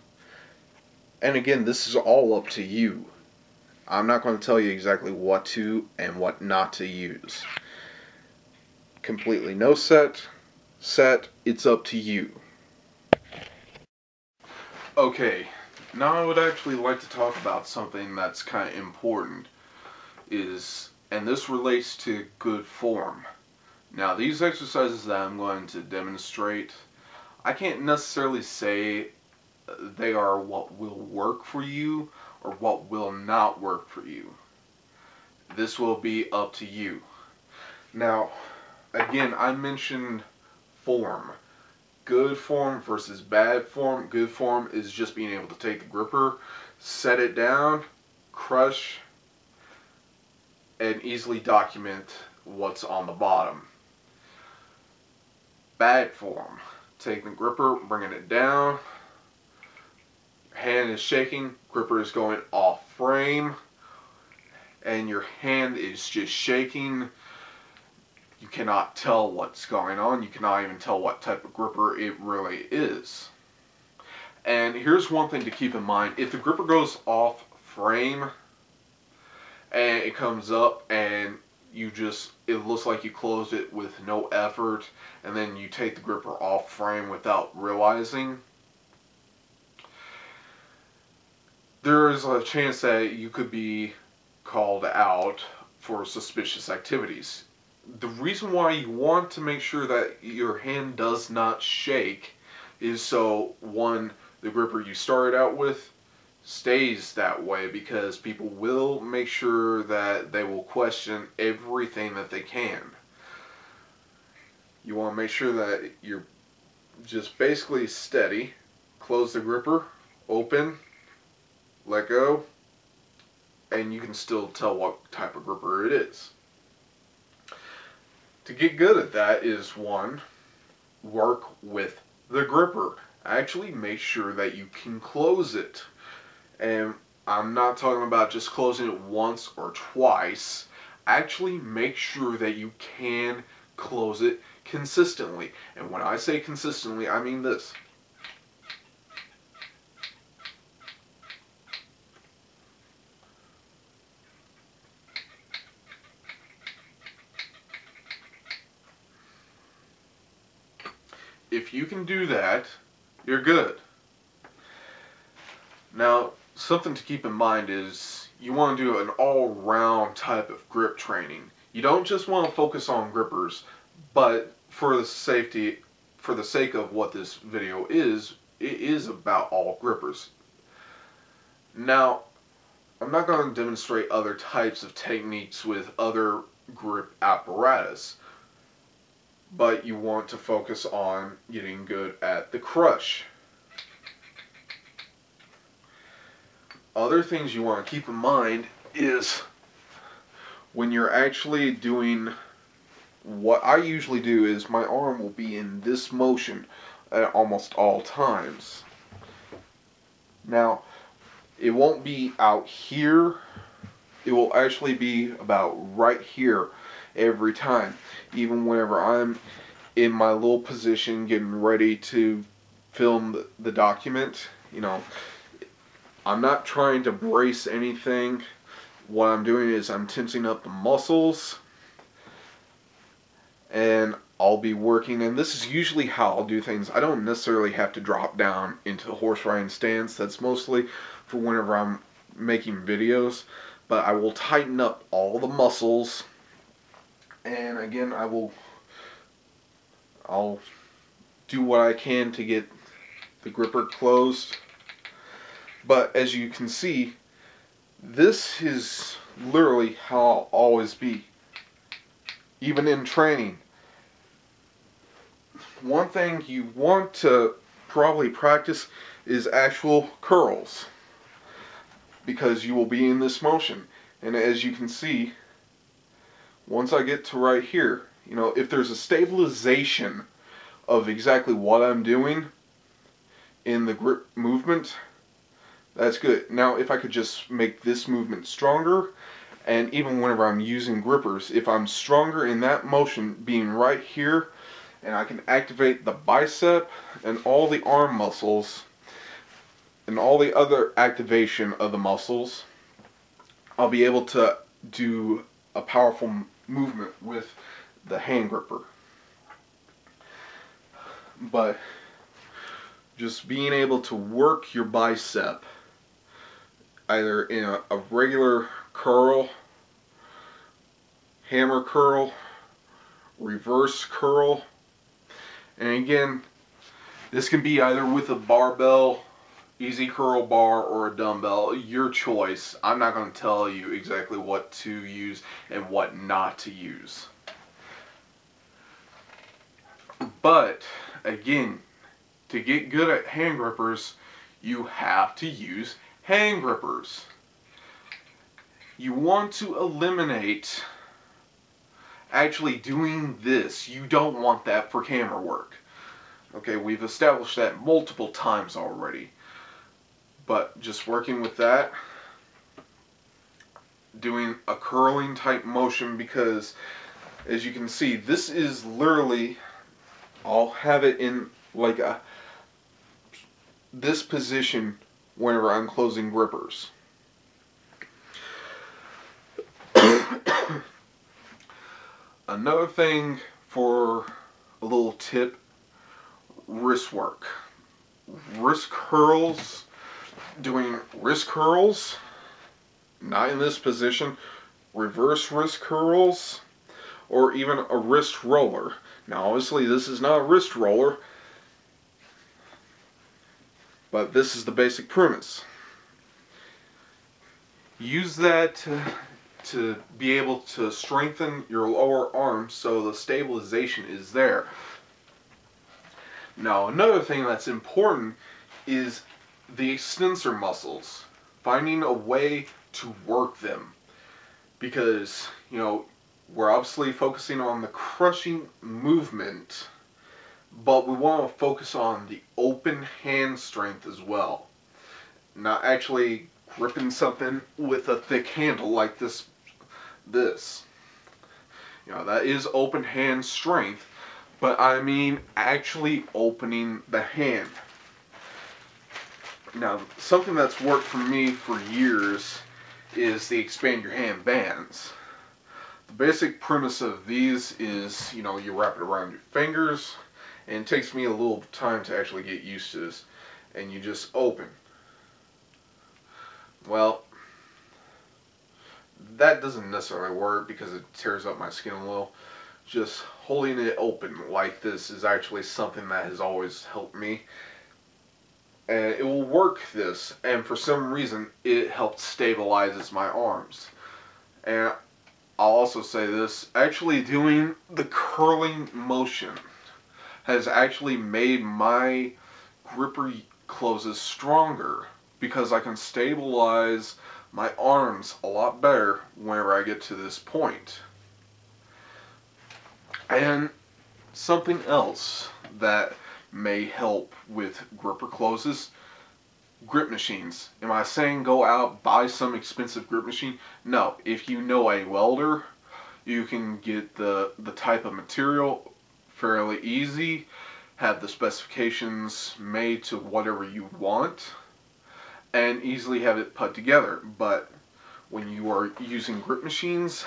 and again, this is all up to you. I'm not going to tell you exactly what to and what not to use. Completely no set, it's up to you. Okay, now I would actually like to talk about something that's kind of important, and this relates to good form. Now, these exercises that I'm going to demonstrate, I can't necessarily say they are what will work for you or what will not work for you. This will be up to you. Now, again, I mentioned form. Good form versus bad form. Good form is just being able to take the gripper, set it down, crush, and easily document what's on the bottom. Bad form. Taking the gripper, bringing it down, hand is shaking, gripper is going off frame, and your hand is just shaking. You cannot tell what's going on. You cannot even tell what type of gripper it really is. And here's one thing to keep in mind. If the gripper goes off frame and it comes up and it looks like you closed it with no effort, and then you take the gripper off frame without realizing, there is a chance that you could be called out for suspicious activities. The reason why you want to make sure that your hand does not shake is so, one, the gripper you started out with stays that way, because people will make sure that they will question everything that they can. You want to make sure that you're just basically steady. Close the gripper, open, let go, and you can still tell what type of gripper it is. To get good at that is, one, work with the gripper. Actually make sure that you can close it. And I'm not talking about just closing it once or twice. Actually make sure that you can close it consistently. And when I say consistently, I mean this. If you can do that, you're good. Now, something to keep in mind is you want to do an all-round type of grip training. You don't just want to focus on grippers, but for the sake of what this video is, it is about all grippers. Now, I'm not going to demonstrate other types of techniques with other grip apparatus, but you want to focus on getting good at the crush. Other things you want to keep in mind is when you're actually doing what I usually do is my arm will be in this motion at almost all times. Now, it won't be out here. It will actually be about right here every time. Even whenever I'm in my little position getting ready to film the document, you know, I'm not trying to brace anything. What I'm doing is I'm tensing up the muscles, and I'll be working, and this is usually how I'll do things. I don't necessarily have to drop down into the horse riding stance. That's mostly for whenever I'm making videos, but I will tighten up all the muscles, and again I'll do what I can to get the gripper closed. But as you can see, this is literally how I'll always be, even in training. One thing you want to probably practice is actual curls, because you will be in this motion. And as you can see, once I get to right here, you know, if there's a stabilization of exactly what I'm doing in the grip movement, that's good. Now, if I could just make this movement stronger, and even whenever I'm using grippers, if I'm stronger in that motion being right here, and I can activate the bicep and all the arm muscles and all the other activation of the muscles, I'll be able to do a powerful movement with the hand gripper. But just being able to work your bicep either in a regular curl, hammer curl, reverse curl, and again, this can be either with a barbell, easy curl bar, or a dumbbell, your choice. I'm not going to tell you exactly what to use and what not to use. But again, to get good at hand grippers, you have to use hand grippers. You want to eliminate actually doing this. You don't want that for camera work. Okay, we've established that multiple times already. But just working with that, doing a curling type motion, because as you can see, this is literally, I'll have it in like this position whenever I'm closing grippers. Another thing for a little tip, wrist work. Wrist curls, doing wrist curls, not in this position, reverse wrist curls, or even a wrist roller. Now obviously this is not a wrist roller, but this is the basic premise. Use that to be able to strengthen your lower arm so the stabilization is there. Now another thing that's important is the extensor muscles. Finding a way to work them. Because, you know, we're obviously focusing on the crushing movement, but we want to focus on the open hand strength as well. Not actually gripping something with a thick handle like this. You know, that is open hand strength, but I mean actually opening the hand. Now, something that's worked for me for years is the expand your hand bands. The basic premise of these is, you know, you wrap it around your fingers, and it takes me a little time to actually get used to this, and you just open. Well, that doesn't necessarily work because it tears up my skin a little. Just holding it open like this is actually something that has always helped me. And it will work this, and for some reason it helped stabilizes my arms. And I'll also say this, actually doing the curling motion has actually made my gripper closes stronger, because I can stabilize my arms a lot better whenever I get to this point. And something else that may help with gripper closes, grip machines. Am I saying go out, buy some expensive grip machine? No. If you know a welder, you can get the type of material fairly easy, have the specifications made to whatever you want, and easily have it put together. But when you are using grip machines,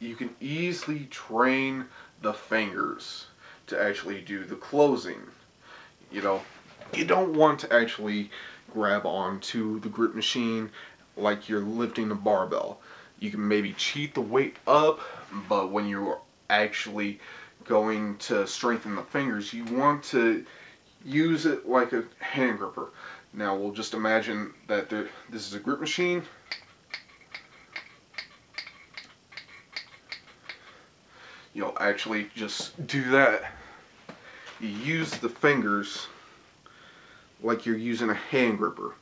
you can easily train the fingers to actually do the closing. You know, you don't want to actually grab onto the grip machine like you're lifting a barbell. You can maybe cheat the weight up, but when you're actually going to strengthen the fingers, you want to use it like a hand gripper. Now we'll just imagine that this is a grip machine. You'll actually just do that. You use the fingers like you're using a hand gripper.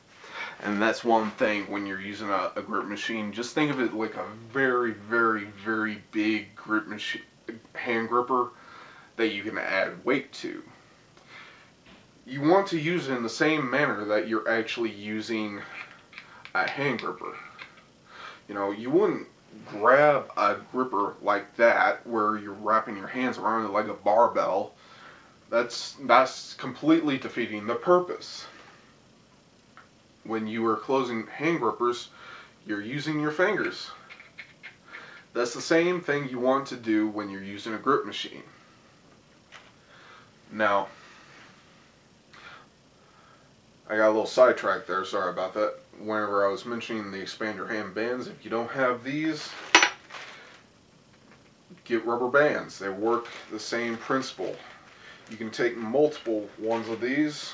And that's one thing when you're using a grip machine. Just think of it like a very, very, very big grip machine, hand gripper that you can add weight to. You want to use it in the same manner that you're actually using a hand gripper. You know, you wouldn't grab a gripper like that where you're wrapping your hands around it like a barbell. That's completely defeating the purpose. When you are closing hand grippers, you're using your fingers. That's the same thing you want to do when you're using a grip machine. Now, I got a little sidetracked there, sorry about that. Whenever I was mentioning the expand your hand bands, if you don't have these, get rubber bands. They work the same principle. You can take multiple ones of these,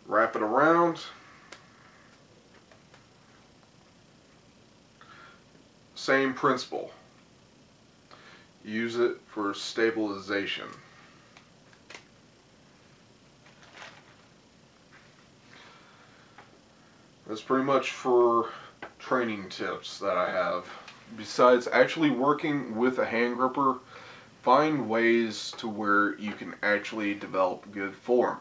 wrap it around, same principle. Use it for stabilization. That's pretty much for training tips that I have. Besides actually working with a hand gripper, find ways to where you can actually develop good form.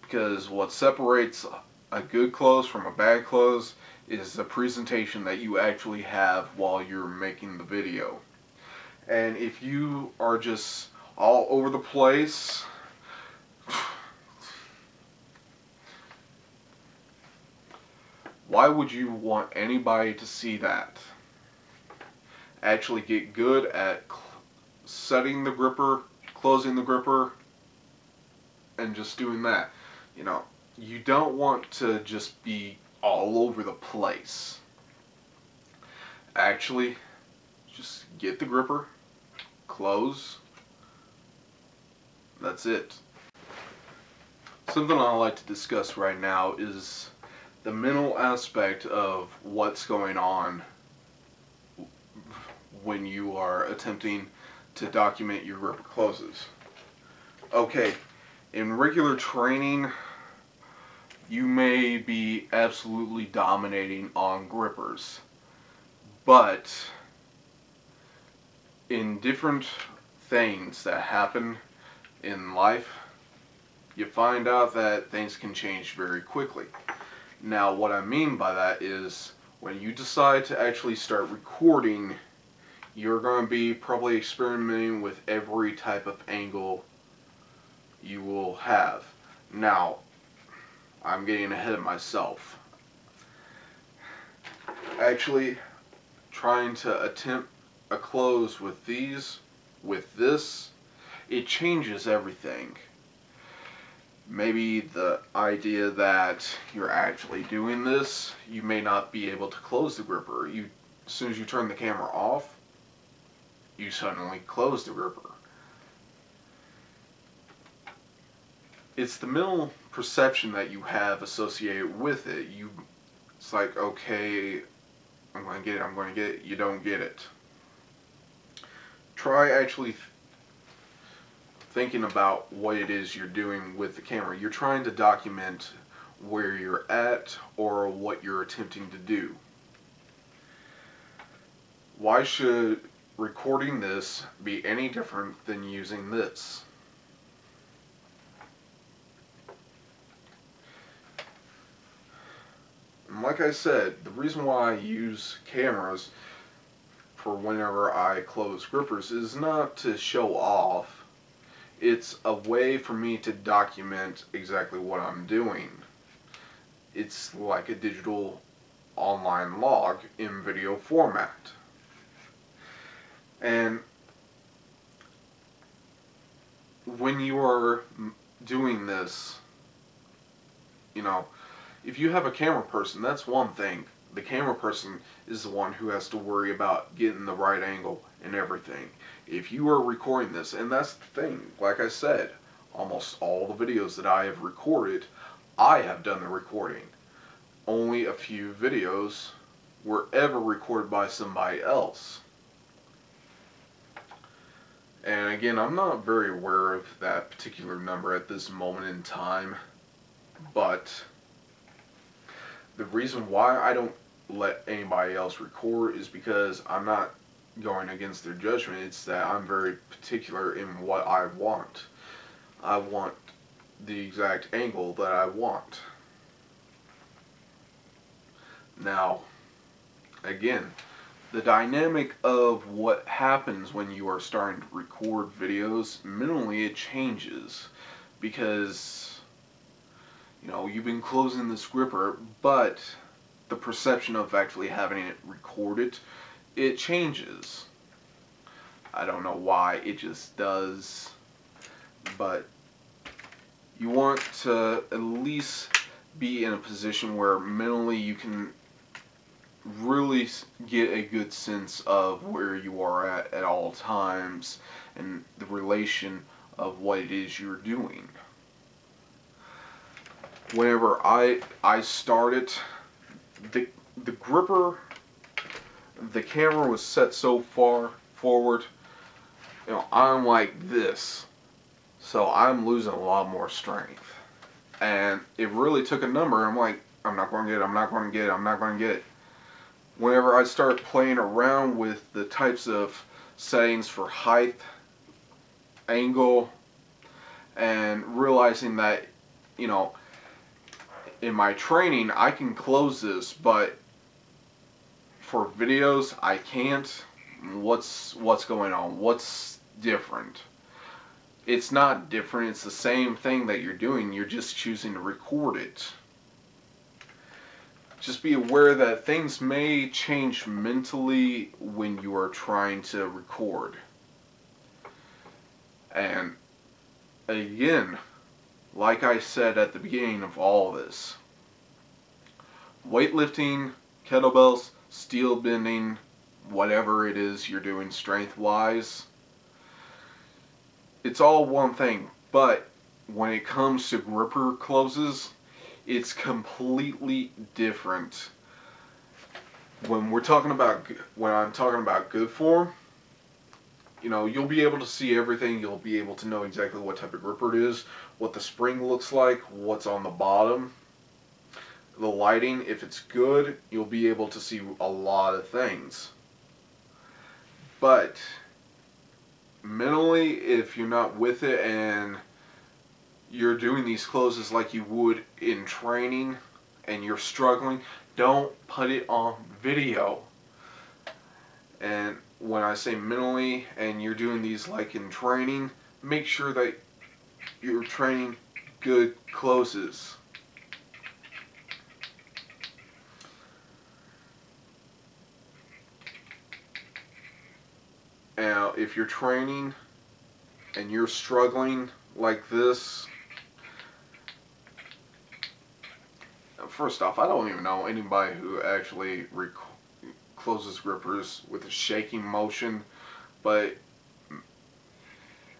Because what separates a good close from a bad close is the presentation that you actually have while you're making the video. And if you are just all over the place, why would you want anybody to see that? Actually get good at setting the gripper, closing the gripper, and just doing that. You know, you don't want to just be all over the place. Actually, just get the gripper, close, that's it. Something I'd like to discuss right now is the mental aspect of what's going on when you are attempting to document your gripper closes. Okay, in regular training, you may be absolutely dominating on grippers, but in different things that happen in life, you find out that things can change very quickly. Now, what I mean by that is when you decide to actually start recording, you're going to be probably experimenting with every type of angle you will have. Now, I'm getting ahead of myself. Actually, trying to attempt a close with this, it changes everything. Maybe the idea that you're actually doing this, you may not be able to close the gripper. As soon as you turn the camera off, you suddenly close the gripper. It's the mental perception that you have associated with it. It's like, okay, I'm going to get it, you don't get it. Try actually thinking about what it is you're doing with the camera. You're trying to document where you're at or what you're attempting to do. Why should recording this be any different than using this? And like I said, the reason why I use cameras for whenever I close grippers is not to show off. It's a way for me to document exactly what I'm doing. It's like a digital online log in video format. And when you are doing this, you know, if you have a camera person, that's one thing. The camera person is the one who has to worry about getting the right angle and everything. If you are recording this, and that's the thing, like I said, almost all the videos that I have recorded, I have done the recording. Only a few videos were ever recorded by somebody else. And again, I'm not very aware of that particular number at this moment in time, but the reason why I don't let anybody else record is because I'm not going against their judgment. It's that I'm very particular in what I want. I want the exact angle that I want. Now, again, the dynamic of what happens when you are starting to record videos, mentally it changes because, you know, you've been closing this gripper, but the perception of actually having it recorded, it changes. I don't know why, it just does, but you want to at least be in a position where mentally you can really get a good sense of where you are at all times and the relation of what it is you're doing. Whenever I started, the gripper, the camera was set so far forward, you know, I'm like this, so I'm losing a lot more strength, and it really took a number. I'm like, I'm not going to get it, I'm not going to get it, I'm not going to get it. Whenever I start playing around with the types of settings for height, angle, and realizing that, you know, in my training I can close this, but for videos I can't. What's going on? What's different? It's not different, it's the same thing that you're doing, you're just choosing to record it. Just be aware that things may change mentally when you are trying to record. And again, like I said at the beginning of all this, weightlifting, kettlebells, steel bending, whatever it is you're doing strength-wise, it's all one thing. But when it comes to gripper closes, it's completely different. When I'm talking about good form, you know, you'll be able to see everything. You'll be able to know exactly what type of gripper it is, what the spring looks like, what's on the bottom, the lighting. If it's good, you'll be able to see a lot of things. But mentally, if you're not with it and you're doing these closes like you would in training and you're struggling, don't put it on video. And when I say mentally and you're doing these like in training, make sure that you're training good closes. Now, if you're training and you're struggling like this, first off, I don't even know anybody who actually closes grippers with a shaking motion, but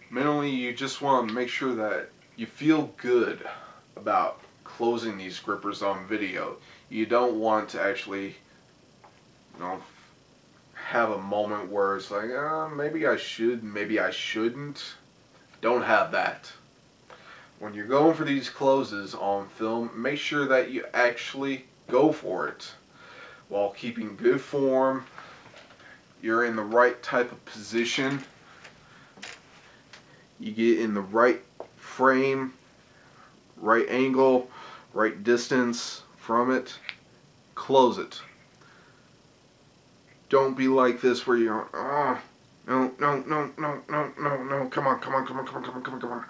mentally you just want to make sure that you feel good about closing these grippers on video. You don't want to actually, you know, have a moment where it's like, maybe I should, maybe I shouldn't. Don't have that. When you're going for these closes on film, make sure that you actually go for it while keeping good form, you're in the right type of position. You get in the right frame, right angle, right distance from it. Close it. Don't be like this where you're, oh, no, no, no, no, no, no, no, come on, come on, come on, come on, come on, come on, come on.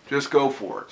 Just go for it.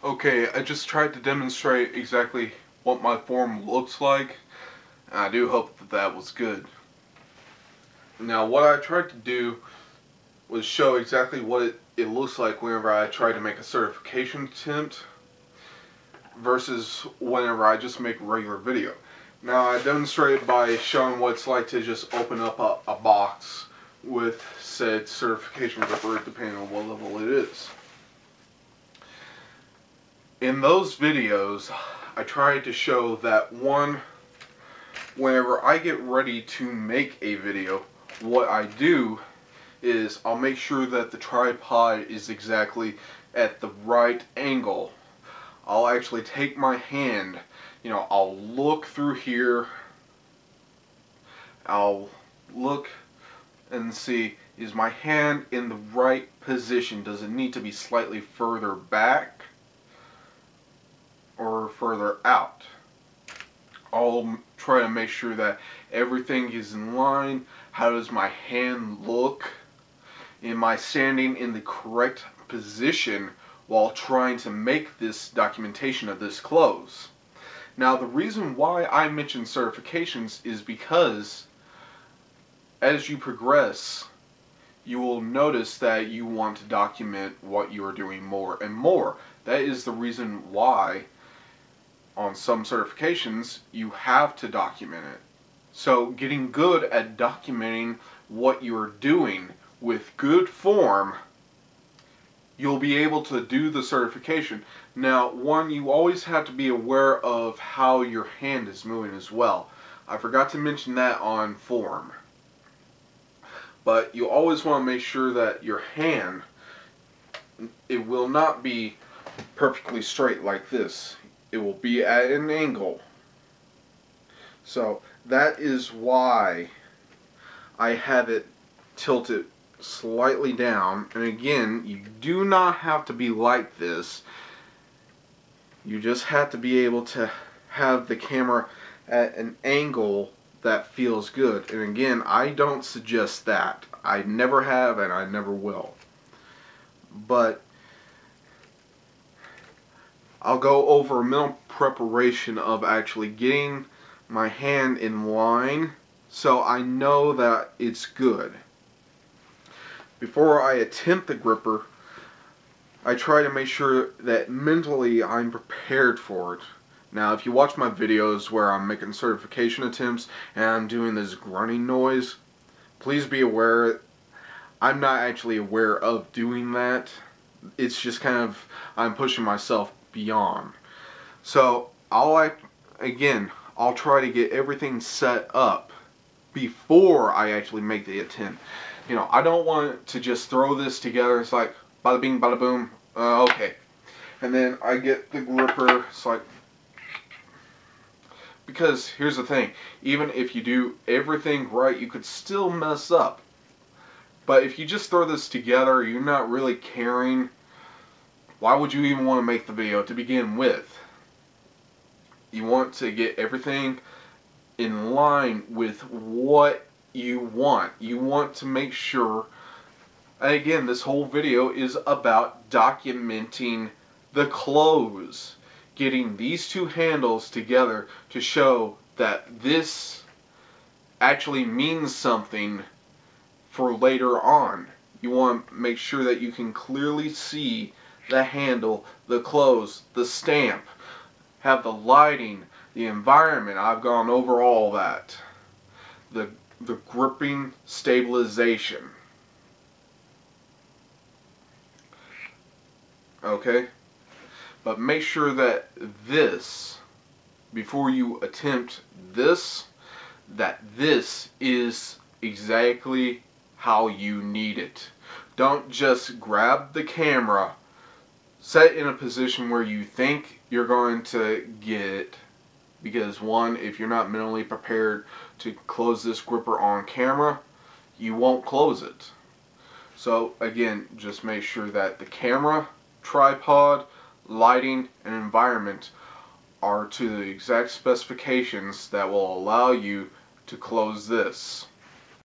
Okay, I just tried to demonstrate exactly what my form looks like, and I do hope that that was good. Now, what I tried to do was show exactly what it looks like whenever I try to make a certification attempt versus whenever I just make a regular video. Now, I demonstrated by showing what it's like to just open up a box with said certification gripper, depending on what level it is. In those videos, I tried to show that whenever I get ready to make a video, what I do is I'll make sure that the tripod is exactly at the right angle. I'll actually take my hand, I'll look through here, I'll look and see, is my hand in the right position? Does it need to be slightly further back or further out? I'll try to make sure that everything is in line. How does my hand look? Am I standing in the correct position while trying to make this documentation of this close? Now, the reason why I mention certifications is because as you progress, you will notice that you want to document what you are doing more and more. That is the reason why on some certifications you have to document it. So getting good at documenting what you're doing with good form, you'll be able to do the certification. Now, one, you always have to be aware of how your hand is moving as well. I forgot to mention that on form. But you always want to make sure that your hand, it will not be perfectly straight like this. It will be at an angle. So that is why I have it tilted slightly down. And again, you do not have to be like this. You just have to be able to have the camera at an angle that feels good. And again, I don't suggest that. I never have and I never will. But I'll go over a mental preparation of actually getting my hand in line so I know that it's good. Before I attempt the gripper, I try to make sure that mentally I'm prepared for it. Now, if you watch my videos where I'm making certification attempts and I'm doing this grunting noise, please be aware I'm not actually aware of doing that. It's just kind of, I'm pushing myself beyond. So I'll try to get everything set up before I actually make the attempt. I don't want to just throw this together. It's like bada bing, bada boom. Okay, and then I get the gripper. It's like, because here's the thing: even if you do everything right, you could still mess up. But if you just throw this together, you're not really caring. Why would you even want to make the video to begin with? You want to get everything in line with what you want. You want to make sure, and again, this whole video is about documenting the close. Getting these two handles together to show that this actually means something for later on. You want to make sure that you can clearly see the handle, the close, the stamp, have the lighting, the environment. I've gone over all that. The gripping stabilization. Okay? But make sure that this, before you attempt this, that this is exactly how you need it. Don't just grab the camera, set in a position where you think you're going to get it, because one, if you're not mentally prepared to close this gripper on camera, you won't close it. So again, just make sure that the camera, tripod, lighting, and environment are to the exact specifications that will allow you to close this.